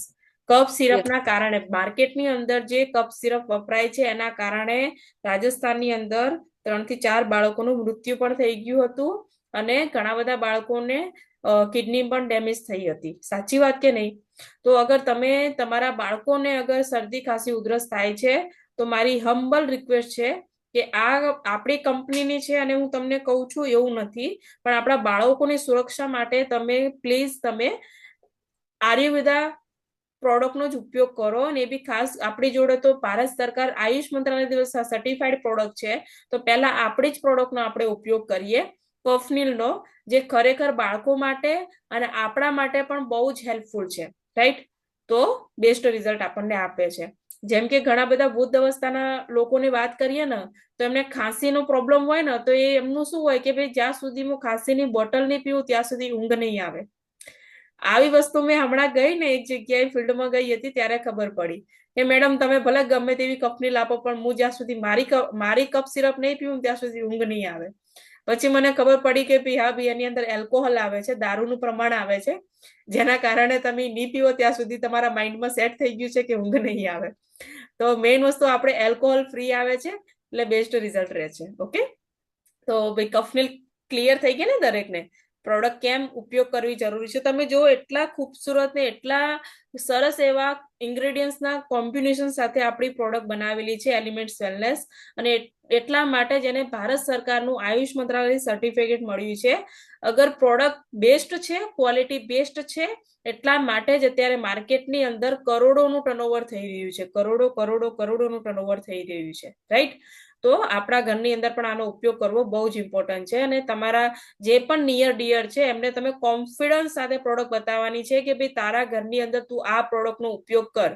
કફ સિરપના કારણે માર્કેટની અંદર જે કફ સિરપ વપરાય છે એના કારણે રાજસ્થાનની અંદર 3 થી 4 બાળકોનું મૃત્યુ પણ થઈ ગયું હતું અને ઘણા બધા બાળકોને કિડની પણ ડેમેજ થઈ હતી. સાચી વાત કે નહીં? તો અગર તમે તમારા બાળકોને અગર શરદી ખાંસી ઉધરસ થાય છે તો મારી હમ્બલ રિક્વેસ્ટ છે કે આ આપણી કંપનીની છે અને હું તમને કહું છું એવું નથી, પણ આપણા બાળકોની સુરક્ષા માટે તમે પ્લીઝ તમે આયુર્વેદા પ્રોડક્ટનો જ ઉપયોગ કરો. અને એ બી ખાસ આપણી જોડે તો ભારત સરકાર આયુષ મંત્રાલય દિવસ સર્ટિફાઈડ પ્રોડક્ટ છે, તો પહેલા આપણી જ પ્રોડક્ટનો આપણે ઉપયોગ કરીએ, કફનીલનો, જે ખરેખર બાળકો માટે અને આપણા માટે પણ બહુ જ હેલ્પફુલ છે. રાઈટ? તો બેસ્ટ રિઝલ્ટ આપણને આપે છે. જેમ કે ઘણા બધા વૃદ્ધ અવસ્થાના લોકોની વાત કરીએ ને તો એમને ખાંસીનો પ્રોબ્લેમ હોય ને તો એ એમનું શું હોય કે ભાઈ જ્યાં સુધી હું ખાંસીની બોટલ નહીં પીવું ત્યાં સુધી ઊંઘ નહીં આવે. આવી વસ્તુ મેં હમણાં ગઈ ને એક જગ્યાએ ફિલ્ડમાં ગઈ હતી ત્યારે ખબર પડી કે મેડમ તમે ભલે ગમે તેવી કફનીલ આપો પણ હું જ્યાં સુધી મારી કફ સિરપ નહીં પીવું ત્યાં સુધી ઊંઘ નહીં આવે. પછી મને ખબર પડી કે હા ભાઈ એની અંદર એલ્કોહોલ આવે છે, દારૂનું પ્રમાણ આવે છે, જેના કારણે તમે નહીં પીવો ત્યાં સુધી તમારા માઇન્ડમાં સેટ થઈ ગયું છે કે ઊંઘ નહીં આવે. તો મેઇન વસ્તુ આપણે એલ્કોહોલ ફ્રી આવે છે એટલે બેસ્ટ રિઝલ્ટ રહે છે. ઓકે, તો ભાઈ કફનીલ ક્લિયર થઈ ગયા ને દરેકને? પ્રોડક્ટ કેમ ઉપયોગ કરવી જરૂરી છે. તમે જો એટલા ખૂબસૂરત ને એટલા સરસ એવા ઇન્ગ્રેડિયન્ટ્સના કોમ્બિનેશન સાથે આપણી પ્રોડક્ટ બનાવેલી છે એલિમેન્ટ્સ વેલનેસ, અને એટલા માટે જેને ભારત સરકારનું આયુષ મંત્રાલય સર્ટિફિકેટ મળ્યું છે. અગર પ્રોડક્ટ બેસ્ટ છે, ક્વોલિટી બેસ્ટ છે, એટલા માટે જ અત્યારે માર્કેટની અંદર કરોડોનું ટર્નઓવર થઈ રહ્યું છે, કરોડોનું ટર્નઓવર થઈ રહ્યું છે. રાઈટ? તો આપણા ઘરની અંદર પણ આનો ઉપયોગ કરવો બહુ જ ઇમ્પોર્ટન્ટ છે. અને તમારા જે પણ નિયર ડિયર છે એમને તમે કોન્ફિડન્સ સાથે પ્રોડક્ટ બતાવવાની છે કે ભાઈ તારા ઘરની અંદર તું આ પ્રોડક્ટનો ઉપયોગ કર.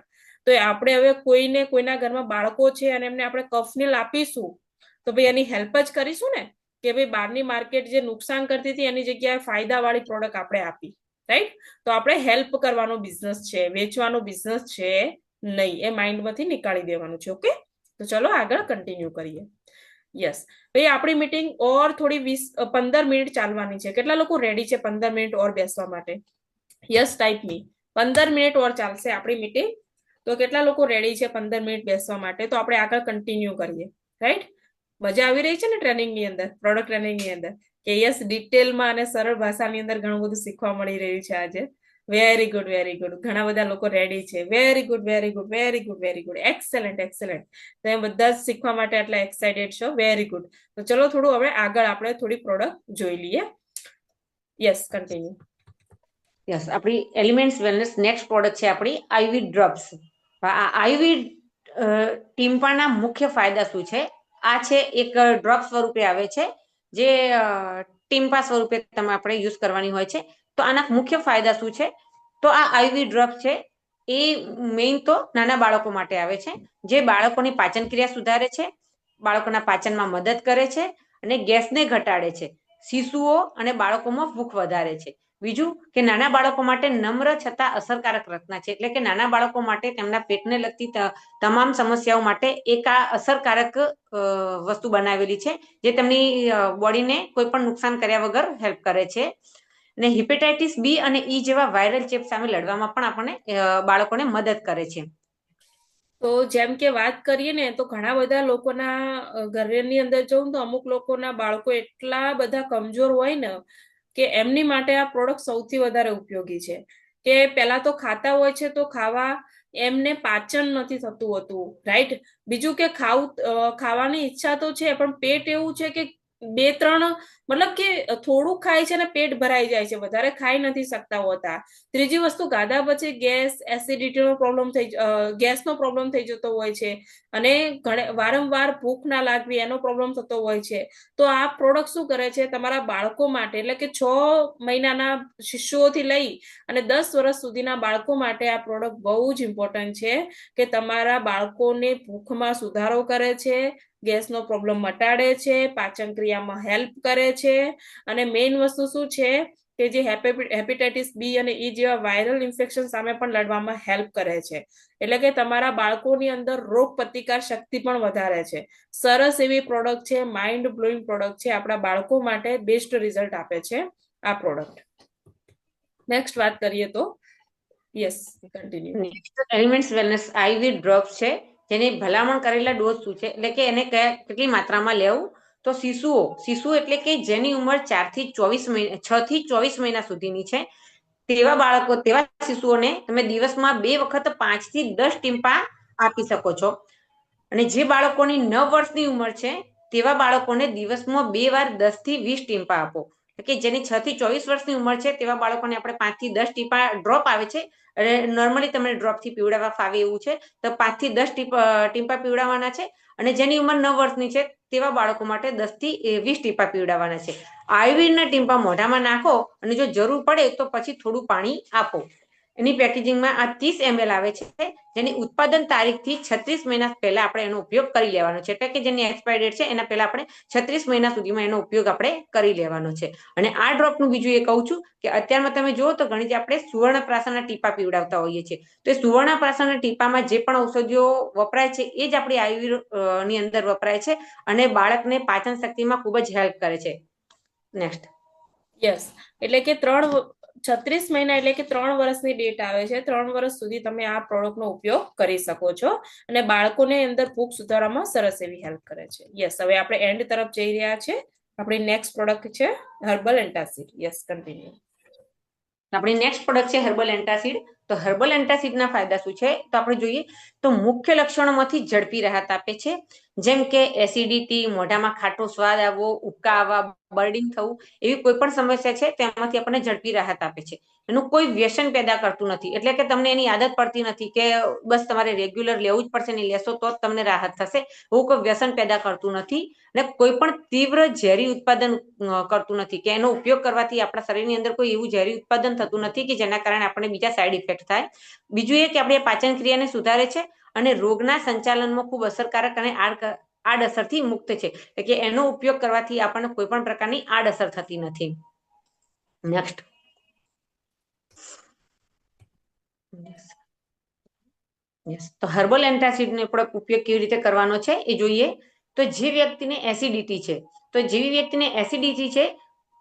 તો આપણે હવે કોઈના ઘરમાં બાળકો છે અને એમને આપણે કફનીલ આપીશું તો ભાઈ એની હેલ્પ જ કરીશું ને, કે ભાઈ બહારની માર્કેટ જે નુકસાન કરતી હતી એની જગ્યાએ ફાયદાવાળી પ્રોડક્ટ આપણે આપી. રાઈટ? તો આપણે હેલ્પ કરવાનો બિઝનેસ છે, વેચવાનો બિઝનેસ છે નહીં. એ માઇન્ડમાંથી નીકાળી દેવાનું છે. ઓકે, તો ચલો આગળ કન્ટિન્યુ કરીએ. યસ ભાઈ, આપણી મીટિંગ ઓર થોડી 15 મિનિટ ચાલવાની છે. કેટલા લોકો રેડી છે 15 મિનિટ ઓર બેસવા માટે? યસ ટાઈપ મી. 15 મિનિટ ઓર ચાલશે આપણી મીટિંગ. તો કેટલા લોકો રેડી છે 15 મિનિટ બેસવા માટે? તો આપણે આગળ કન્ટિન્યુ કરીએ. રાઈટ? મજા આવી રહી છે ને ટ્રેનિંગની અંદર, પ્રોડક્ટ ટ્રેનિંગની અંદર? કે યસ, ડિટેલમાં અને સરળ ભાષાની અંદર ઘણું બધું શીખવા મળી રહ્યું છે આજે. Very good, very good. ઘણા બધા લોકો રેડી છે. Very good, very good, very good, very good. Excellent, excellent. તમે બધા જ શીખવા માટે આટલા એક્સાઇટેડ છો. Very good. તો ચલો થોડું હવે આગળ આપણે થોડી પ્રોડક્ટ જોઈ લઈએ. Yes, continue. યસ, આપણી એલિમેન્ટ્સ વેલનેસ નેક્સ્ટ પ્રોડક્ટ છે આપણી આઈવી ડ્રોપ્સ. આ આઈવી ટીમ્પાના મુખ્ય ફાયદા શું છે? આ છે એક ડ્રોપ સ્વરૂપે આવે છે, જે ટીમ્પા સ્વરૂપે તમે આપણે યુઝ કરવાની હોય છે. તો આના મુખ્ય ફાયદા શું છે? તો આ આઈવી ડ્રોપ છે એ મેઇન તો નાના બાળકો માટે આવે છે, જે બાળકોની પાચન ક્રિયા સુધારે છે, બાળકોના પાચનમાં મદદ કરે છે અને ગેસને ઘટાડે છે. શિશુઓ અને બાળકોમાં ભૂખ વધારે છે. બીજું કે નાના બાળકો માટે નમ્ર છતાં અસરકારક રચના છે, એટલે કે નાના બાળકો માટે તેમના પેટને લગતી તમામ સમસ્યાઓ માટે એક આ અસરકારક વસ્તુ બનાવેલી છે, જે તેમની બોડીને કોઈ પણ નુકસાન કર્યા વગર હેલ્પ કરે છે. અને હિપેટાઇટિસ બી અને ઈ જેવા વાયરલ ચેપ સામે લડવામાં પણ આપણને બાળકોને મદદ કરે છે. તો જેમ કે વાત કરીએ ને, તો ઘણા બધા લોકોના ઘરની અંદર જોઉં તો અમુક લોકોના બાળકો એટલા બધા કમજોર હોય ને કે એમની માટે આ પ્રોડક્ટ સૌથી વધારે ઉપયોગી છે. કે પેલા તો ખાતા હોય છે તો ખાવા એમને પાચન નથી થતું હોતું. રાઈટ? બીજું કે ખાવાની ઈચ્છા તો છે, પણ પેટ એવું છે કે 2-3 મતલબ કે થોડું ખાય છે ને પેટ ભરાઈ જાય છે, વધારે ખાઈ નથી શકતા હોતા. ત્રીજી વસ્તુ, ગાધા પછી ગેસ, એસિડિટીનો પ્રોબ્લેમ ગેસનો પ્રોબ્લેમ થઈ જતો હોય છે, અને વારંવાર ભૂખ ના લાગવી એનો પ્રોબ્લેમ થતો હોય છે. તો આ પ્રોડક્ટ શું કરે છે? તમારા બાળકો માટે, એટલે કે 6 મહિનાના શિશુઓથી લઈ અને 10 વર્ષ સુધીના બાળકો માટે આ પ્રોડક્ટ બહુ જ ઇમ્પોર્ટન્ટ છે, કે તમારા બાળકોને ભૂખમાં સુધારો કરે છે, ગેસનો પ્રોબ્લેમ મટાડે છે, પાચન ક્રિયામાં હેલ્પ કરે છે, અને મેઇન વસ્તુ શું છે કે જે હેપેટાઇટિસ બી અને ઈ જેવા વાયરલ ઇન્ફેક્શન સામે પણ લડવામાં હેલ્પ કરે છે. એટલે કે તમારા બાળકોની અંદર રોગ પ્રતિકાર શક્તિ પણ વધારે છે. સરસ એવી પ્રોડક્ટ છે, માઇન્ડ બ્લોઈંગ પ્રોડક્ટ છે, આપણા બાળકો માટે બેસ્ટ રિઝલ્ટ આપે છે આ પ્રોડક્ટ. નેક્સ્ટ વાત કરીએ તો yes, continue. Next Elements Wellness IV drops છે, જેની ભલામણ કરેલા ડોઝ શું છે, એટલે કે એને કેટલી માત્રામાં લેવું? તો શિશુઓ એટલે કે જેની ઉંમર 6 થી 24 મહિના સુધીની છે, તેવા શિશુઓને તમે દિવસમાં 2 વખત 5 થી 10 ટીમ્પા આપી શકો છો. અને જે બાળકોની 9 વર્ષની ઉંમર છે, તેવા બાળકોને દિવસમાં 2 વાર 10 થી 20 ટીમ્પા આપો. કે જેની 6 થી 24 વર્ષની ઉંમર છે, તેવા બાળકોને આપણે 5 થી 10 ટીપા ડ્રોપ આવે છે. અને નોર્મલી તમને ડ્રોપ થી પીવડાવવા ફાવે એવું છે, તો 5 થી 10 ટીપા પીવડાવવાના છે. અને જેની ઉંમર 9 વર્ષની છે, તેવા બાળકો માટે 10 થી 20 ટીપા પીવડાવવાના છે. આયુર્વેદના ટીમ્પા મોઢામાં નાખો અને જો જરૂર પડે તો પછી થોડું પાણી આપો. એની પેકેજિંગમાં આ 30 ml આવે છે, જેની ઉત્પાદન તારીખથી 36 મહિના પહેલા આપણે એનો ઉપયોગ કરી લેવાનો છે, એટલે કે જેની એક્સપાયર ડેટ છે એના પહેલા આપણે 36 મહિના સુધીમાં એનો ઉપયોગ આપણે કરી લેવાનો છે. અને આ ડ્રોપનું બીજું એ કહું છું કે અત્યારમાં તમે જુઓ તો ઘણી આપણે સુવર્ણપ્રાશના ટીપા પીવડાવતા હોઈએ છીએ. તો એ સુવર્ણપ્રાશના ટીપામાં જે પણ ઔષધિઓ વપરાય છે, એ જ આપણી આયુર્વેદની અંદર વપરાય છે, અને બાળકને પાચન શક્તિમાં ખૂબ જ હેલ્પ કરે છે. નેક્સ્ટ. યસ, એટલે કે 36 મહિના એટલે કે 3 વર્ષની ડેટ આવે છે. 3 વર્ષ સુધી તમે આ પ્રોડક્ટનો ઉપયોગ કરી શકો છો, અને બાળકોને અંદર ભૂખ સુધારવામાં સરસ એવી હેલ્પ કરે છે. યસ, હવે આપણે એન્ડ તરફ જઈ રહ્યા છે. આપણી નેક્સ્ટ પ્રોડક્ટ છે હર્બલ એન્ટાસિડ. Yes, continue. આપણી નેક્સ્ટ પ્રોડક્ટ છે હર્બલ એન્ટાસિડ. તો હર્બલ એન્ટાસિડના ફાયદા શું છે? તો આપણે જોઈએ તો મુખ્ય લક્ષણોમાંથી ઝડપી રાહત આપે છે, જેમ કે એસિડિટી, મોઢામાં ખાટો સ્વાદ આવવો, ઉબકા આવવા, બર્ડિંગ થવું, એવી કોઈ પણ સમસ્યા છે તેમાંથી આપણને ઝડપી રાહત આપે છે. એનું કોઈ વ્યસન પેદા કરતું નથી, એટલે કે તમને એની આદત પડતી નથી કે બસ તમારે રેગ્યુલર લેવું જ પડશે, ને લેશો તો જ તમને રાહત થશે, એવું કોઈ વ્યસન પેદા કરતું નથી. અને કોઈ પણ તીવ્ર ઝેરી ઉત્પાદન કરતું નથી, કે એનો ઉપયોગ કરવાથી આપણા શરીરની અંદર કોઈ એવું ઝેરી ઉત્પાદન થતું નથી કે જેના કારણે આપણને બીજા સાઈડ ઇફેક્ટ થાય. બીજું એ કે આપણી પાચન ક્રિયાને સુધારે છે અને રોગના સંચાલનમાં ખૂબ અસરકારક અને આડઅસરથી મુક્ત છે, એટલે કે એનો ઉપયોગ કરવાથી આપણને કોઈ પણ પ્રકારની આડઅસર થતી નથી. નેક્સ્ટ. તો હર્બલ એન્ટાસિડનો ઉપયોગ કેવી રીતે કરવાનો છે એ જોઈએ. તો જે વ્યક્તિને એસિડિટી છે, તો જેવી વ્યક્તિને એસિડિટી છે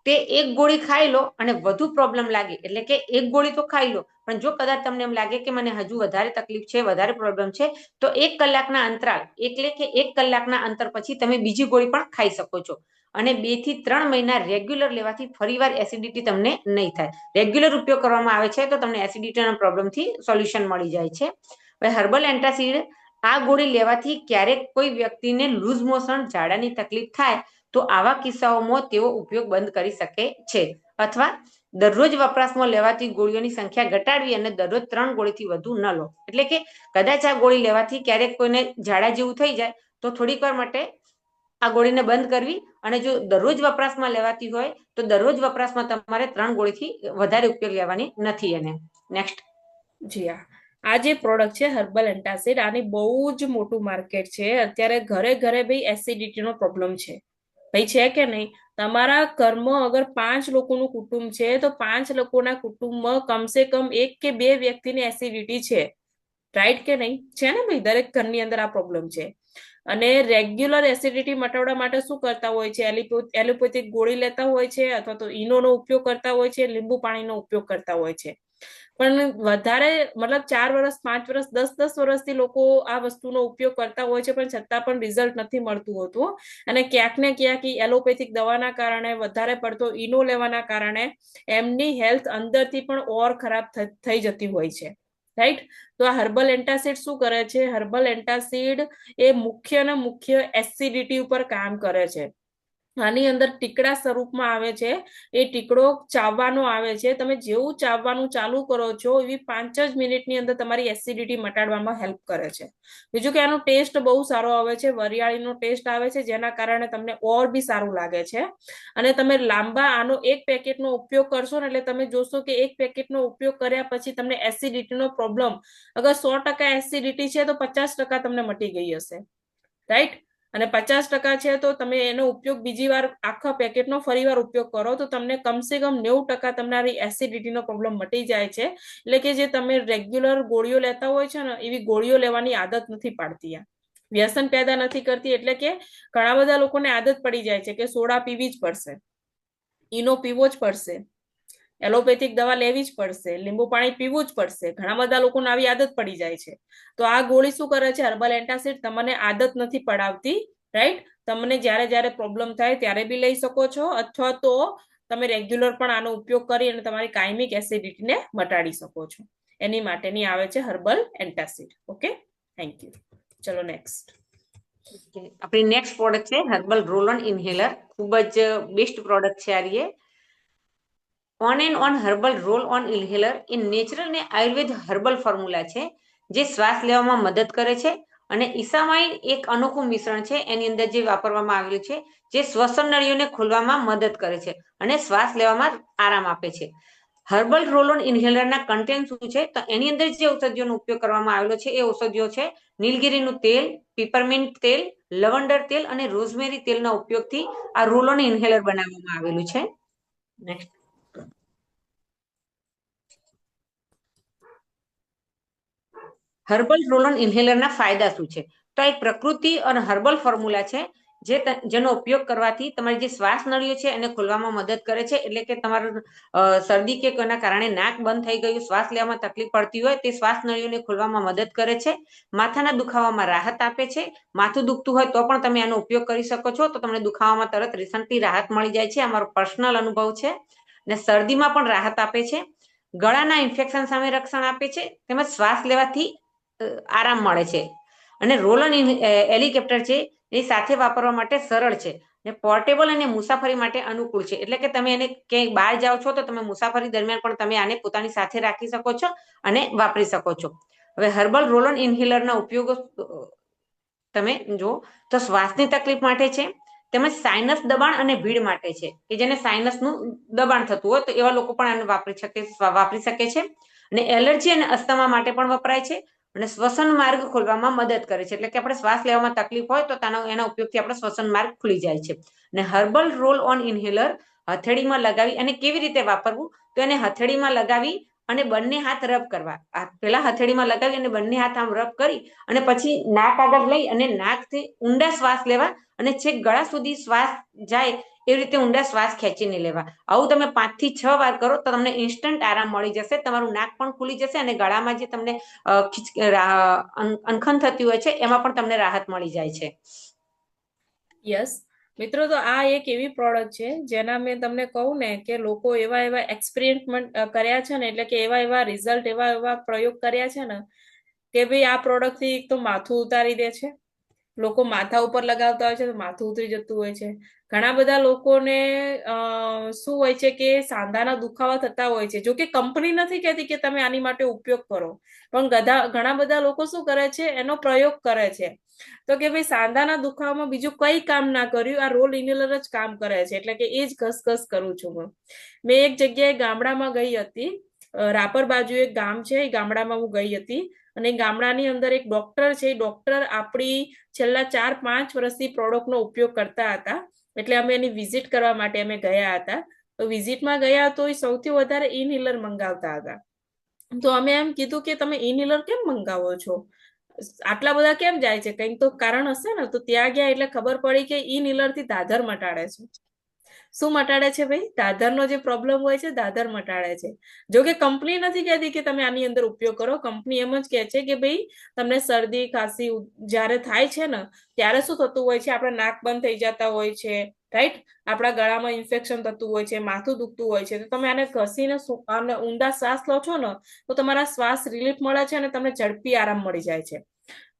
તે એક ગોળી ખાઈ લો અને વધુ પ્રોબ્લેમ લાગે એટલે કે એક ગોળી તો ખાઈ લો, પણ જો કદાચ તમને એમ લાગે કે મને હજુ વધારે તકલીફ છે, વધારે પ્રોબ્લેમ છે, તો 1 કલાકના અંતરાલ એટલે કે 1 કલાકના અંતર પછી તમે બીજી ગોળી પણ ખાઈ શકો છો. અને 2 થી 3 મહિના રેગ્યુલર લેવાથી ફરીવાર એસિડિટી તમને નહીં થાય. રેગ્યુલર ઉપયોગ કરવામાં આવે છે તો તમને એસિડિટીના પ્રોબ્લેમથી સોલ્યુશન મળી જાય છે. હવે હર્બલ એન્ટાસિડ આ ગોળી લેવાથી ક્યારેક કોઈ વ્યક્તિને લૂઝ મોશન, ઝાડાની તકલીફ થાય તો આવા કિસ્સાઓમાં તેઓ ઉપયોગ બંધ કરી શકે છે, અથવા દરરોજ વપરાશમાં લેવાતી ગોળીઓની સંખ્યા ઘટાડવી અને દરરોજ 3 ગોળીથી વધુ ન લો. એટલે કે કદાચ આ ગોળી લેવાથી ક્યારેક કોઈને ઝાડા જેવું થઈ જાય તો થોડીક વાર માટે આ ગોળીને બંધ કરવી, અને જો દરરોજ વપરાશમાં લેવાતી હોય તો દરરોજ વપરાશમાં તમારે 3 ગોળીથી વધારે ઉપયોગ લેવાની નથી. એને નેક્સ્ટ. જી હા, આ જે પ્રોડક્ટ છે હર્બલ એન્ટાસિડ, આની બહુ જ મોટું માર્કેટ છે. અત્યારે ઘરે ઘરે ભાઈ એસિડિટીનો પ્રોબ્લેમ છે, ભાઈ છે કે નહીં? તમારા ઘરમાં અગર 5 લોકોનું કુટુંબ છે તો 5 લોકોના કુટુંબમાં કમસે કમ 1 કે 2 વ્યક્તિની એસિડિટી છે, રાઈટ કે નહીં? છે ને ભાઈ, દરેક ઘરની અંદર આ પ્રોબ્લેમ છે. અને રેગ્યુલર એસિડિટી મટાડવા માટે શું કરતા હોય છે? એલોપેથિક ગોળી લેતા હોય છે, અથવા તો ઈનોનો ઉપયોગ કરતા હોય છે, લીંબુ પાણીનો ઉપયોગ કરતા હોય છે. પણ વધારે મતલબ 4 વર્ષ, 5 વર્ષ, 10 વર્ષથી લોકો આ વસ્તુનો ઉપયોગ કરતા હોય છે, પણ છતાં પણ રિઝલ્ટ નથી મળતું હોતું. અને ક્યાંક ને ક્યાંક એલોપેથિક દવાના કારણે, વધારે પડતો ઈનો લેવાના કારણે એમની હેલ્થ અંદરથી પણ ઓર ખરાબ થઈ જતી હોય છે, રાઈટ? તો આ હર્બલ એન્ટાસિડ શું કરે છે? હર્બલ એન્ટાસિડ એ મુખ્ય એસિડિટી ઉપર કામ કરે છે. આની અંદર ટીકડા સ્વરૂપમાં આવે છે. એ ટીકડો ચાવવાનો આવે છે. તમે જેવું ચાવવાનું ચાલુ કરો છો એવી 5 જ મિનિટની અંદર તમારી એસિડિટી મટાડવામાં હેલ્પ કરે છે. બીજું કે આનો ટેસ્ટ બહુ સારો આવે છે, વરિયાળીનો ટેસ્ટ આવે છે, જેના કારણે તમને ઓર બી સારું લાગે છે. અને તમે લાંબા આનો 1 પેકેટનો ઉપયોગ કરશો ને એટલે તમે જોશો કે 1 પેકેટનો ઉપયોગ કર્યા પછી તમને એસિડિટીનો પ્રોબ્લેમ, અગર 100% એસિડિટી છે તો 50% તમને મટી ગઈ હશે, રાઈટ? અને 50% છે તો તમે એનો ઉપયોગ બીજી વાર આખા પેકેટનો ફરીવાર ઉપયોગ કરો તો તમને કમસે કમ 90% તમારી એસિડિટીનો પ્રોબ્લેમ મટી જાય છે. એટલે કે જે તમે રેગ્યુલર ગોળીઓ લેતા હોય છે ને એવી ગોળીઓ લેવાની આદત નથી પાડતી, વ્યસન પેદા નથી કરતી. એટલે કે ઘણા બધા લોકોને આદત પડી જાય છે કે સોડા પીવી જ પડશે, ઈનો પીવો જ પડશે, એલોપેથિક દવા લેવી જ પડશે, લીંબુ પાણી પીવું જ પડશે. ઘણા બધા લોકોને આવી આદત પડી જાય છે. તો આ ગોળી શું કરે છે? હર્બલ એન્ટાસિડ તમને આદત નથી પડાવતી, રાઈટ? તમને જ્યારે જ્યારે પ્રોબ્લેમ થાય ત્યારે બી લઈ શકો છો, અથવા તો તમે રેગ્યુલર પણ આનો ઉપયોગ કરી અને તમારી કાયમિક એસિડિટીને મટાડી શકો છો. એની માટેની આવે છે herbal antacid. Okay, thank you. ચલો નેક્સ્ટ. આપણી નેક્સ્ટ પ્રોડક્ટ છે હર્બલ રોલ ઓન ઇન્હેલર. ખૂબ જ બેસ્ટ પ્રોડક્ટ છે આ. On and on herbal roll on inhaler A natural ને આયુર્વેદ હર્બલ ફોર્મ્યુલા છે જે શ્વાસ લેવામાં મદદ કરે છે. અને ઇસામાઇન એક અનોખું મિશ્રણ છે એની અંદર જે વાપરવામાં આવેલું છે, જે શ્વસન નળીઓને ખોલવામાં મદદ કરે છે અને શ્વાસ લેવામાં આરામ આપે છે. હર્બલ રોલ ઓન ઇન્હેલરના કન્ટેન્ટ શું છે? તો એની અંદર જે ઔષધિઓનો ઉપયોગ કરવામાં આવેલો છે એ ઔષધિઓ છે નીલગિરીનું તેલ, પીપરમિન્ટ તેલ, લવંડર તેલ અને રોઝમેરી તેલના ઉપયોગથી આ રોલ ઓન ઇન્હેલર બનાવવામાં આવેલું છે. નેક્સ્ટ. હર્બલ રોલ ઓન ઇન્હેલરના ફાયદા શું છે? તો એક પ્રકૃતિ અને હર્બલ ફોર્મ્યુલા છે જેનો ઉપયોગ કરવાથી તમારી જે શ્વાસ નળીઓ છે એને ખોલવામાં મદદ કરે છે. એટલે કે તમારું શરદી કે કોના કારણે નાક બંધ થઈ ગયું, શ્વાસ લેવામાં તકલીફ પડતી હોય તે શ્વાસ નળીઓને ખોલવામાં મદદ કરે છે. માથાના દુખાવામાં રાહત આપે છે. માથું દુખતું હોય તો પણ તમે આનો ઉપયોગ કરી શકો છો, તો તમને દુખાવામાં તરત રિસન્ટલી રાહત મળી જાય છે. અમારો પર્સનલ અનુભવ છે. અને શરદીમાં પણ રાહત આપે છે. ગળાના ઇન્ફેક્શન સામે રક્ષણ આપે છે, તેમજ શ્વાસ લેવાથી આરામ મળે છે. અને રોલ ઓન હેલિકોપ્ટર છે એ સાથે વાપરવા માટે સરળ છે, ને પોર્ટેબલ અને મુસાફરી માટે અનુકૂળ છે. એટલે કે તમે એને ક્યાંય બહાર જાઓ છો તો તમે મુસાફરી દરમિયાન પણ તમે આને પોતાની સાથે રાખી શકો છો અને વાપરી શકો છો. હવે હર્બલ રોલ ઓન ઇન્હેલરના ઉપયોગો તમે જો તો શ્વાસની તકલીફ માટે છે, તેમજ સાઇનસ દબાણ અને ભીડ માટે છે, કે જેને સાઇનસનું દબાણ થતું હોય તો એવા લોકો પણ આને વાપરી શકે છે. અને એલર્જી અને અસ્થમા માટે પણ વપરાય છે. અને શ્વસન માર્ગ ખોલવામાં મદદ કરે છે. એટલે કે આપણે શ્વાસ લેવામાં તકલીફ હોય તો એના ઉપયોગથી આપણે શ્વસન માર્ગ ખુલી જાય છે. અને હર્બલ રોલ ઓન ઇન્હેલર હથેળીમાં લગાવી અને કેવી રીતે વાપરવું? તો એને હથેળીમાં લગાવી અને બંને હાથ રબ કરવા. પેલા હથેળીમાં લગાવી અને બંને હાથ આમ રબ કરી અને પછી નાક આગળ લઈ અને નાકથી ઊંડા શ્વાસ લેવા અને છેક ગળા સુધી શ્વાસ જાય એવી રીતે ઊંડા શ્વાસ ખેંચીને લેવા. આવું તમે 5 થી 6 વાર કરો તો તમને ઇન્સ્ટન્ટ આરામ મળી જશે. તમારું નાક પણ ખુલી જશે અને ગળામાં જે તમને અનખન થતી હોય છે એમાં પણ તમને રાહત મળી જાય છે. યસ મિત્રો, તો આ એક એવી પ્રોડક્ટ છે જેના મેં તમને કહું ને કે લોકો એવા એવા એક્સપેરિમેન્ટ કર્યા છે ને, એટલે કે એવા એવા રિઝલ્ટ, એવા એવા પ્રયોગ કર્યા છે ને કે ભાઈ આ પ્રોડક્ટ થી એક તો માથું ઉતારી દે છે. લોકો માથા ઉપર લગાવતા હોય છે તો માથું ઉતરી જતું હોય છે. ઘણા બધા લોકોને શું હોય છે કે સાંધાના દુખાવા થતા હોય છે. જો કે કંપની નથી કહેતી કે તમે આની માટે ઉપયોગ કરો, પણ ઘણા બધા લોકો શું કરે છે, એનો પ્રયોગ કરે છે. તો કે ભાઈ સાંધાના દુખાવામાં બીજું કઈ કામ ના કર્યું, આ રોલ ઇન્હેલર જ કામ કરે છે, એટલે કે એ જ ઘસઘસ કરું છું મેં એક જગ્યાએ ગામડામાં ગઈ હતી, રાપર બાજુ એક ગામ છે, એ ગામડામાં હું ગઈ હતી. અને ગામડાની અંદર એક ડોક્ટર છે, ડોક્ટર આપણી છેલ્લા 4-5 વર્ષથી પ્રોડક્ટનો ઉપયોગ કરતા હતા. એટલે અમે એની વિઝિટ કરવા માટે અમે ગયા હતા. તો વિઝિટમાં ગયા તો એ સૌથી વધારે ઇનહેલર મંગાવતા હતા. તો અમે એમ કીધું કે તમે ઇનહેલર કેમ મંગાવો છો, આટલા બધા કેમ જાય છે, કંઈક તો કારણ હશે ને. તો ત્યાં ગયા એટલે ખબર પડી કે ઇનહેલર થી દાદર મટાડે છે. શું મટાડે છે ભાઈ? દાદરનો જે પ્રોબ્લેમ હોય છે દાદર મટાડે છે. જો કે કંપની નથી કહેતી કે તમે આની અંદર ઉપયોગ કરો. કંપની એમ જ કહે છે કે ભાઈ તમને શરદી ખાંસી જ્યારે થાય છે ને ત્યારે શું થતું હોય છે, આપણા નાક બંધ થઈ જતા હોય છે, રાઈટ, આપણા ગળામાં ઇન્ફેક્શન થતું હોય છે, માથું દુખતું હોય છે, તો તમે આને ઘસીને આને ઊંડા શ્વાસ લો છો ને તો તમારા શ્વાસ રિલીફ મળે છે અને તમને ઝડપી આરામ મળી જાય છે.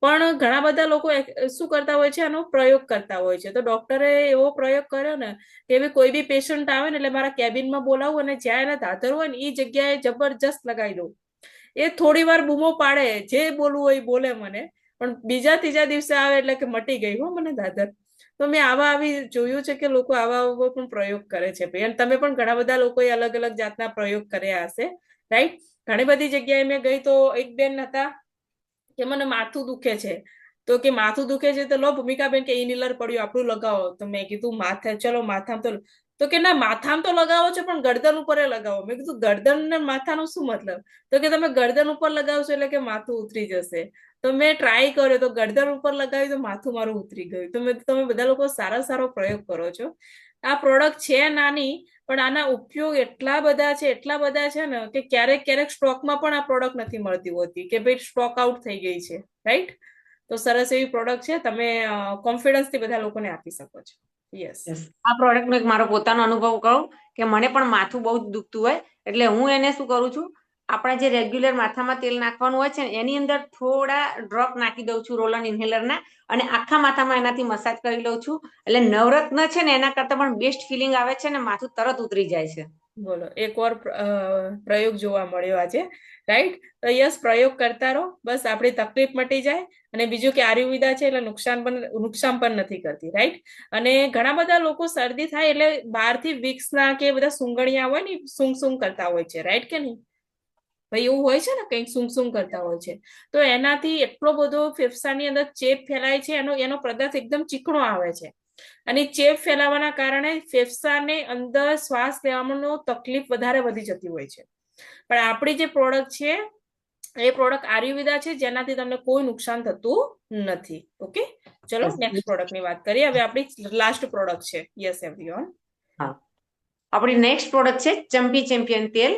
પણ ઘણા બધા લોકો શું કરતા હોય છે, આનો પ્રયોગ કરતા હોય છે. તો ડોક્ટરે એવો પ્રયોગ કર્યો ને કે કોઈ બી પેશન્ટ આવે ને એટલે મારા કેબિનમાં બોલાવું અને જ્યાં એને ધાધર હોય ને એ જગ્યાએ જબરજસ્ત લગાવી દઉં. એ થોડી વાર બૂમો પાડે, જે બોલવું હોય બોલે મને, પણ બીજા ત્રીજા દિવસે આવે એટલે કે મટી ગઈ હો મને ધાધર. તો મેં આવી જોયું છે કે લોકો આવા પણ પ્રયોગ કરે છે ભાઈ. અને તમે પણ ઘણા બધા લોકોએ અલગ અલગ જાતના પ્રયોગ કર્યા હશે, રાઈટ. ઘણી બધી જગ્યાએ મેં ગઈ તો એક બેન હતા કે મને માથું દુખે છે, તો કે માથું દુખે છે તો લો ભૂમિકાબેન કે ઇનહેલર પડ્યું આપણું લગાવો. તો મેં કીધું માથે, ચલો માથામાં તો કે ના માથામાં તો લગાવો છો પણ ગરદન ઉપર લગાવો. મેં કીધું ગરદન ને માથાનો શું મતલબ? તો કે તમે ગરદન ઉપર લગાવશો એટલે કે માથું ઉતરી જશે. તો મેં ટ્રાય કર્યો, તો ગરદન ઉપર લગાવી તો માથું મારું ઉતરી ગયું. તો તમે બધા લોકો સારો પ્રયોગ કરો છો. આ પ્રોડક્ટ છે નાની, પણ આના ઉપયોગ એટલા બધા છે ને કે ક્યારેક સ્ટોકમાં પણ આ પ્રોડક્ટ નથી મળતી હોતી કે ભાઈ સ્ટોક આઉટ થઈ ગઈ છે, રાઈટ. તો સરસ એવી પ્રોડક્ટ છે, તમે કોન્ફિડન્સ થી બધા લોકોને આપી શકો છો. યસ. આ પ્રોડક્ટનો એક મારો પોતાનો અનુભવ કહું કે મને પણ માથું બહુ જ દુખતું હોય એટલે હું એને શું કરું છું, આપણા જે રેગ્યુલર માથામાં તેલ નાખવાનું હોય છે ને એની અંદર થોડા ડ્રોપ નાખી દઉં છું રોલ ઓન ઇન્હેલરના, અને આખા માથામાં એનાથી મસાજ કરી લઉં છું. એટલે નવરત્ન છે ને એના કરતા પણ બેસ્ટ ફિલિંગ આવે છે ને માથું તરત ઉતરી જાય છે. બોલો, એક ઓર પ્રયોગ જોવા મળ્યો આજે, રાઈટ. તો યસ, પ્રયોગ કરતા રહો, બસ આપણી તકલીફ મટી જાય. અને બીજું કે આયુર્વેદા છે એટલે નુકસાન પણ નથી કરતી, રાઈટ. અને ઘણા બધા લોકો શરદી થાય એટલે બહારથી વિક્સના કે બધા સુંગણિયા હોય ને સૂંઘ કરતા હોય છે, રાઈટ કે નહીં ભાઈ? એવું હોય છે ને, કંઈક સૂંઘ કરતા હોય છે. તો એનાથી એટલો બધો ફેફસાની અંદર ચેપ ફેલાય છે, એનો પદાર્થ એકદમ ચીકણો આવે છે. અને ચેપ ફેલાવાના કારણે ફેફસાને અંદર શ્વાસ લેવામાં તકલીફ વધારે વધી જતી હોય છે. પણ આપણી જે પ્રોડક્ટ છે એ પ્રોડક્ટ આયુર્વેદા છે, જેનાથી તમને કોઈ નુકસાન થતું નથી. ઓકે, ચલો નેક્સ્ટ પ્રોડક્ટની વાત કરીએ. હવે આપણી લાસ્ટ પ્રોડક્ટ છે. Yes everyone. હા, આપણી નેક્સ્ટ પ્રોડક્ટ છે ચંપી ચેમ્પિયન તેલ.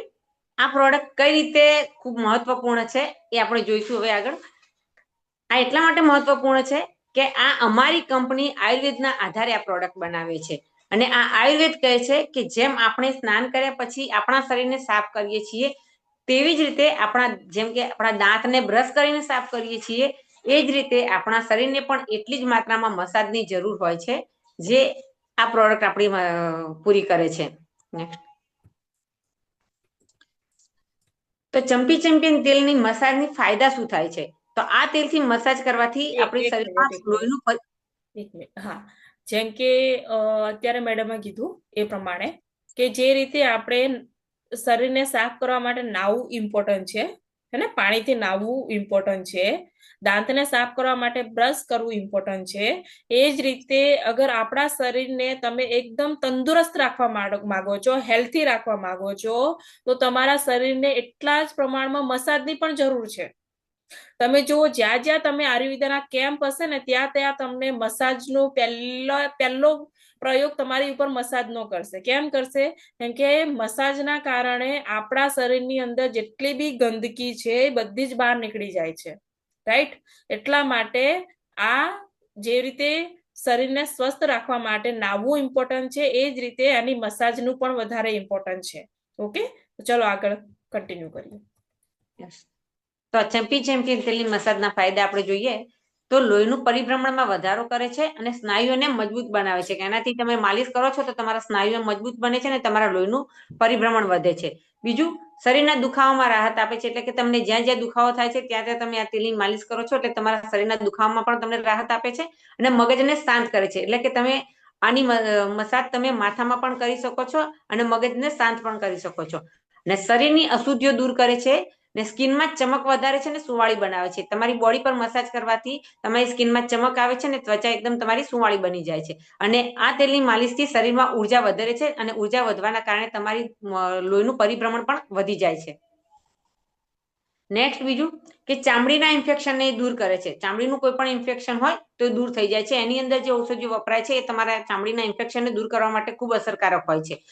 આ પ્રોડક્ટ કઈ રીતે ખૂબ મહત્વપૂર્ણ છે એ આપણે જોઈશું હવે આગળ. આ એટલા માટે મહત્વપૂર્ણ છે કે આ અમારી કંપની આયુર્વેદના આધારે આ પ્રોડક્ટ બનાવે છે. અને આ આયુર્વેદ કહે છે કે જેમ આપણે સ્નાન કર્યા પછી આપણા શરીરને સાફ કરીએ છીએ, તેવી જ રીતે જેમ કે આપણા દાંતને બ્રશ કરીને સાફ કરીએ છીએ, એ જ રીતે આપણા શરીરને પણ એટલી જ માત્રામાં મસાજની જરૂર હોય છે, જે આ પ્રોડક્ટ આપણી પૂરી કરે છે. નેક્સ્ટ. તો ચંપી ચેમ્પિયન તેલની મસાજની ફાયદા શું થાય છે? તો આ તેલથી મસાજ કરવાથી આપણી શરીરમાં લોહીનું એક મિનિટ. હા, જેમ કે અત્યારે મેડમે કીધું એ પ્રમાણે કે જે રીતે આપણે શરીરને સાફ કરવા માટે નાવું ઇમ્પોર્ટન્ટ છે, હે ને, પાણીથી નાવું ઇમ્પોર્ટન્ટ છે, દાંતને સાફ કરવા માટે બ્રશ કરવું ઇમ્પોર્ટન્ટ છે. એ જ રીતે અગર આપણા શરીરને તમે એકદમ તંદુરસ્ત રાખવા માંગો છો, હેલ્થી રાખવા માંગો છો, તો તમારા શરીરને એટલા જ પ્રમાણમાં મસાજની પણ જરૂર છે. તમે જુઓ, જ્યાં તમે આયુર્વેદના કેમ્પ હશે ને ત્યાં તમને મસાજનો પહેલો પ્રયોગ તમારી ઉપર મસાજ ન કરશે. કેમ કરશે? કેમ કે મસાજના કારણે આપણા શરીરની અંદર જેટલી બી ગંદકી છે એ બધી જ બહાર નીકળી જાય છે, રાઈટ? એટલા માટે આ જે રીતે શરીરને સ્વસ્થ રાખવા માટે નાહવું ઇમ્પોર્ટન્ટ છે, એ જ રીતે આની મસાજનું પણ વધારે ઇમ્પોર્ટન્ટ છે. ઓકે, ચલો આગળ કન્ટિન્યુ કરીએ. તો ચેમ્પિયન તેલની મસાજના ફાયદા આપણે જોઈએ તો લોહીનું પરિભ્રમણમાં વધારો કરે છે અને સ્નાયુઓને મજબૂત બનાવે છે. એનાથી તમે માલિશ કરો છો તો તમારા સ્નાયુઓ મજબૂત બને છે અને તમારા લોહીનું પરિભ્રમણ વધે છે. બીજું, શરીરના દુખાવામાં રાહત આપે છે, એટલે કે તમને જ્યાં જ્યાં દુખાવો થાય છે ત્યાં ત્યાં તમે આ તેલની માલિશ કરો છો એટલે તમારા શરીરના દુખાવામાં પણ તમને રાહત આપે છે અને મગજને શાંત કરે છે. એટલે કે તમે આની મસાજ તમે માથામાં પણ કરી શકો છો અને મગજને શાંત પણ કરી શકો છો. અને શરીરની અશુદ્ધિઓ દૂર કરે છે ને સ્કિનમાં ચમક વધારે છે ને સુંવાળી બનાવે છે. તમારી બોડી પર મસાજ કરવાથી તમારી સ્કિનમાં ચમક આવે છે ને ત્વચા એકદમ તમારી સુંવાળી બની જાય છે. અને આ તેલની માલિશથી શરીરમાં ઉર્જા વધે છે અને ઉર્જા વધવાના કારણે તમારી લોહીનું પરિભ્રમણ પણ વધી જાય છે. નેક્સ્ટ બીજું કે ચામડીના ઇન્ફેક્શનને દૂર કરે છે. ચામડીનું કોઈ પણ ઇન્ફેક્શન હોય તો એ દૂર થઈ જાય છે. એની અંદર જે ઔષધિઓ વપરાય છે એ તમારા ચામડીના ઇન્ફેક્શનને દૂર કરવા માટે ખૂબ અસરકારક હોય છે.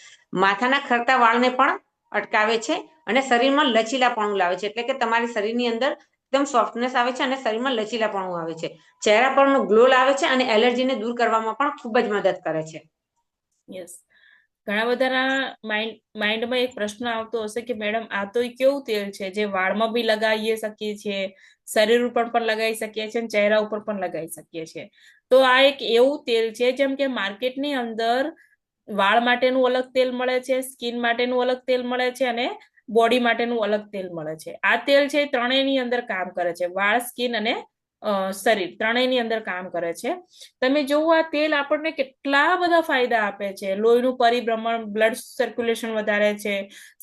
માથાના ખરતા વાળને પણ અટકાવે છે અને શરીરમાં લચીલાપણું લાવે છે. એટલે કે તમારી શરીરની અંદર એકદમ સોફ્ટનેસ આવે છે અને શરીરમાં લચીલાપણું આવે છે. ચહેરા પરનો ગ્લો લાવે છે અને એલર્જીને દૂર કરવામાં પણ ખૂબ જ મદદ કરે છે. યસ, ઘણા બધાના માઇન્ડમાં એક પ્રશ્ન આવતો હશે કે મેડમ આ તો કેવું તેલ છે જે વાળમાં બી લગાવી શકીએ છીએ, શરીર ઉપર પણ લગાવી શકીએ છીએ અને ચહેરા ઉપર પણ લગાવી શકીએ છીએ. તો આ એક એવું તેલ છે જેમ કે માર્કેટની અંદર વાળ માટેનું અલગ તેલ મળે છે, સ્કિન માટેનું અલગ તેલ મળે છે અને બોડી માટેનું અલગ તેલ મળે છે. આ તેલ છે ત્રણેયની અંદર કામ કરે છે. વાળ, સ્કિન અને શરીર ત્રણેયની અંદર કામ કરે છે. તમે જોવો આ તેલ આપણને કેટલા બધા ફાયદા આપે છે. લોહીનું પરિભ્રમણ, બ્લડ સર્ક્યુલેશન વધારે છે,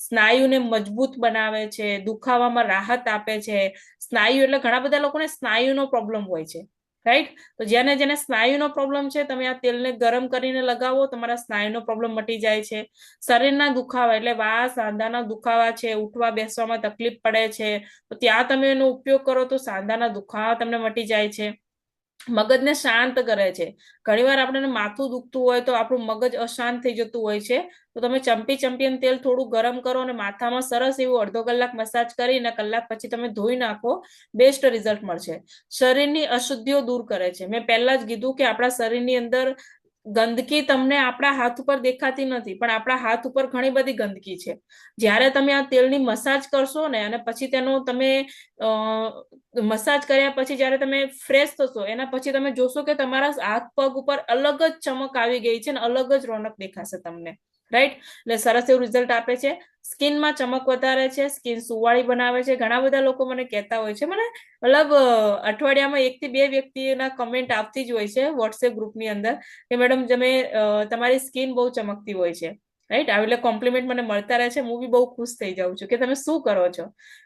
સ્નાયુને મજબૂત બનાવે છે, દુખાવામાં રાહત આપે છે. સ્નાયુ એટલે ઘણા બધા લોકોને સ્નાયુનો પ્રોબ્લેમ હોય છે, રાઈટ? તો જેને સ્નાયુનો પ્રોબ્લેમ છે તમે આ તેલને ગરમ કરીને લગાવો, તમારા સ્નાયુનો પ્રોબ્લેમ મટી જાય છે. શરીરના દુખાવા એટલે વાળ, સાંધાના દુખાવા છે, ઉઠવા બેસવામાં તકલીફ પડે છે, તો ત્યાં તમે એનો ઉપયોગ કરો તો સાંધાના દુખાવા તમને મટી જાય છે. મગજને શાંત કરે છે. ઘણીવાર આપણને માથું દુખતું હોય તો આપણું મગજ અશાંત થઈ જતું હોય છે, તો તમે ચેમ્પિયન તેલ થોડું ગરમ કરો અને માથામાં સરસ એવું અડધો કલાક મસાજ કરીને કલાક પછી તમે ધોઈ નાખો, બેસ્ટ રિઝલ્ટ મળશે. શરીરની અશુદ્ધિઓ દૂર કરે છે. મેં પહેલા જ કીધું કે આપણા શરીરની અંદર ગંદકી તમને આપણા હાથ ઉપર દેખાતી નથી, પણ આપણા હાથ ઉપર ઘણી બધી ગંદકી છે. જ્યારે તમે આ તેલની મસાજ કરશો ને અને પછી તેનો તમે મસાજ કર્યા પછી જ્યારે તમે ફ્રેશ થશો એના પછી તમે જોશો કે તમારા હાથ પગ ઉપર અલગ જ ચમક આવી ગઈ છે અને અલગ જ રોનક દેખાશે તમને, રાઈટ? એટલે સરસ એવું રિઝલ્ટ આપે છે. સ્કિનમાં ચમક વધારે છે, સ્કિન સુવાળી બનાવે છે. ઘણા બધા લોકો મને કહેતા હોય છે, મને મતલબ અઠવાડિયામાં 1 થી 2 વ્યક્તિના કમેન્ટ આવતી જ હોય છે વોટ્સએપ ગ્રુપની અંદર કે મેડમ તમારી સ્કિન બહુ ચમકતી હોય છે, રાઈટ? આવી એટલે કોમ્પ્લિમેન્ટ મને મળતા રહે છે. હું બી બહુ ખુશ થઈ જાઉં છું કે તમે શું કરો છો.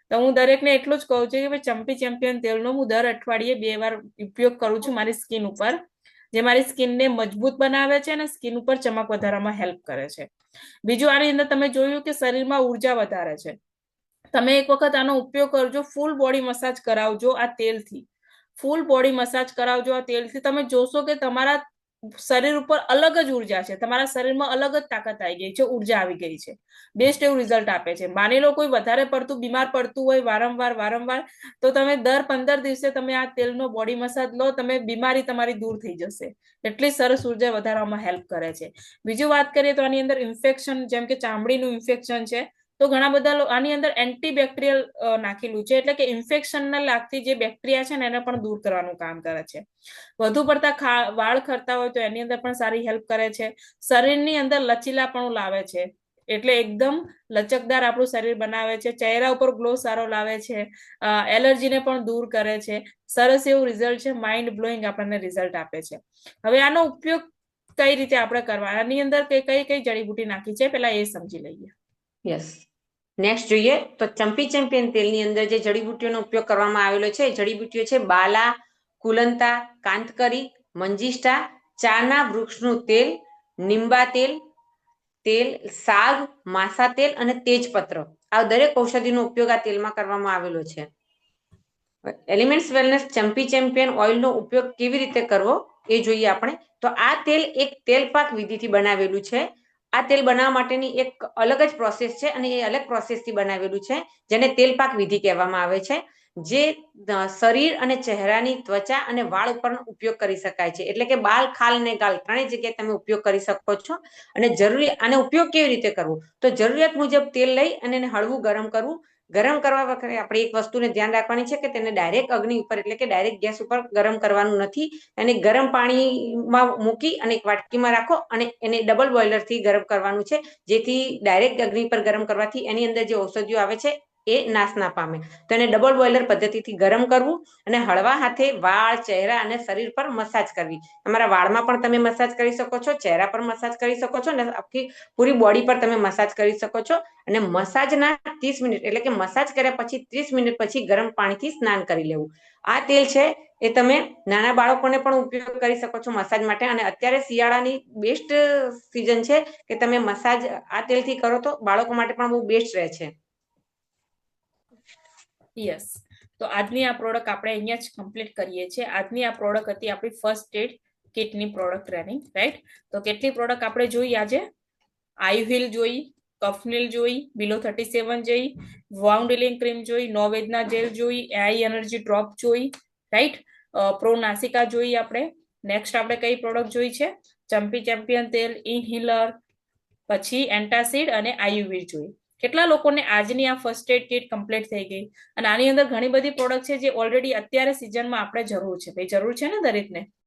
તો હું દરેકને એટલું જ કહું છું કે ભાઈ ચેમ્પિયન તેલનો હું દર અઠવાડિયે 2 વાર ઉપયોગ કરું છું મારી સ્કિન ઉપર, જે મારી સ્કિનને મજબૂત બનાવે છે અને સ્કિન ઉપર ચમક વધારવામાં હેલ્પ કરે છે. બીજું, આની અંદર તમે જોયું કે શરીરમાં ઉર્જા વધારે છે. તમે એક વખત આનો ઉપયોગ કરજો, ફૂલ બોડી મસાજ કરાવજો આ તેલથી. ફૂલ બોડી મસાજ કરાવજો આ તેલથી. તમે જોશો કે તમારા શરીર ઉપર અલગ જ ઉર્જા છે, તમારા શરીરમાં અલગ જ તાકાત આવી ગઈ છે, ઉર્જા આવી ગઈ છે. બેસ્ટ એવું રિઝલ્ટ આપે છે. માની લો કોઈ વધારે પડતું બીમાર પડતું હોય વારંવાર, તો તમે દર 15 દિવસે તમે આ તેલનો બોડી મસાજ લો, તમે બીમારી તમારી દૂર થઈ જશે. એટલી સરસ ઉર્જા વધારવામાં હેલ્પ કરે છે. બીજું વાત કરીએ તો આની અંદર ઇન્ફેક્શન, જેમ કે ચામડીનું ઇન્ફેક્શન છે, તો ઘણા બધા આની અંદર એન્ટીબેક્ટેરિયલ નાખેલું છે, એટલે કે ઇન્ફેક્શનને લાગતી જે બેક્ટેરિયા છે ને એને પણ દૂર કરવાનું કામ કરે છે. વધુ પડતા વાળ ખરતા હોય તો એની અંદર પણ સારી હેલ્પ કરે છે. શરીરની અંદર લચીલાપણું લાવે છે, એટલે એકદમ લચકદાર આપણું શરીર બનાવે છે. ચહેરા ઉપર ગ્લો સારો લાવે છે, એલર્જીને પણ દૂર કરે છે. સરસ એવું રિઝલ્ટ છે, માઇન્ડ બ્લોઈંગ આપણને રિઝલ્ટ આપે છે. હવે આનો ઉપયોગ કઈ રીતે આપણે કરવા, આની અંદર કઈ કઈ જડીબુટી નાખી છે પેલા એ સમજી લઈએ. યસ, નેક્સ્ટ જોઈએ તો ચેમ્પિયન તેલની અંદર જે જડીબુટ્ટીઓનો ઉપયોગ કરવામાં આવેલો છે, જડીબુટ્ટીઓ છે બાલા, કુલંતા, કાંતકરી, મંજીષ્ઠા, ચાના વૃક્ષનું તેલ, નિંબા તેલ, સાગ, માસા તેલ અને તેજપત્ર. આ દરેક ઔષધિનો ઉપયોગ આ તેલમાં કરવામાં આવેલો છે. એલિમેન્ટ્સ વેલનેસ ચેમ્પિયન ઓઇલનો ઉપયોગ કેવી રીતે કરવો એ જોઈએ આપણે. તો આ તેલ એક તેલ પાક વિધિથી બનાવેલું છે. આ તેલ બનાવવા માટેની એક અલગ જ પ્રોસેસ છે અને એ અલગ પ્રોસેસથી બનાવેલું છે, જેને તેલ પાક વિધિ કહેવામાં આવે છે, જે શરીર અને ચહેરાની ત્વચા અને વાળ ઉપર ઉપયોગ કરી શકાય છે. એટલે કે બાલ, ખાલ અને ગાલ ત્રણેય જગ્યાએ તમે ઉપયોગ કરી શકો છો. અને જરૂરી આનો ઉપયોગ કેવી રીતે કરવો, તો જરૂરિયાત મુજબ તેલ લઈ અને એને હળવું ગરમ કરવું. ગરમ કરવા વખતે આપણે એક વસ્તુને ધ્યાન રાખવાની છે કે તેને ડાયરેક્ટ અગ્નિ ઉપર એટલે કે ડાયરેક્ટ ગેસ ઉપર ગરમ કરવાનું નથી. એને ગરમ પાણીમાં મૂકી અને એક વાટકીમાં રાખો અને એને ડબલ બોઇલરથી ગરમ કરવાનું છે, જેથી ડાયરેક્ટ અગ્નિ પર ગરમ કરવાથી એની અંદર જે ઔષધિઓ આવે છે એ નાશ ના પામે. તો એને ડબલ બોઇલર પદ્ધતિથી ગરમ કરવું અને હળવા હાથે વાળ, ચહેરા અને શરીર પર મસાજ કરવી. તમારા વાળમાં પણ તમે મસાજ કરી શકો છો, ચહેરા પર મસાજ કરી શકો છો અને આખી પૂરી બોડી પર તમે મસાજ કરી શકો છો. અને મસાજના 30 મિનિટ એટલે કે મસાજ કર્યા પછી 30 મિનિટ પછી ગરમ પાણીથી સ્નાન કરી લેવું. આ તેલ છે એ તમે નાના બાળકોને પણ ઉપયોગ કરી શકો છો મસાજ માટે. અને અત્યારે શિયાળાની બેસ્ટ સીઝન છે કે તમે મસાજ આ તેલથી કરો તો બાળકો માટે પણ બહુ બેસ્ટ રહે છે. યસ, તો આજની આ પ્રોડક્ટ આપણે અહીંયા જ કમ્પ્લીટ કરીએ છીએ. આજની આ પ્રોડક્ટ હતી આપણી ફર્સ્ટ એડ કિટની પ્રોડક્ટ ટ્રેનિંગ, રાઈટ? તો કેટલી પ્રોડક્ટ આપણે જોઈ આજે? આઈવ્હીલ જોઈ, કફનીલ જોઈ, બિલો 37 જોઈ, વાઉન્ડ હીલિંગ ક્રીમ જોઈ, નોવેદના જેલ જોઈ, આઈ એનર્જી ડ્રોપ જોઈ, રાઈટ? પ્રો નાસિકા જોઈ આપણે. નેક્સ્ટ આપણે કઈ પ્રોડક્ટ જોઈ છે? ચમ્પી ચેમ્પિયન તેલ, ઇનહિલર, પછી એન્ટાસિડ અને આયુવી જોઈ. કેટલા લોકોને આજની આ ફર્સ્ટ એડ કિટ કમ્પ્લીટ થઈ ગઈ? અને આની અંદર ઘણી બધી પ્રોડક્ટ છે જે ઓલરેડી અત્યારે સિઝનમાં આપણે જરૂર છે. ભાઈ જરૂર છે ને દરેકને?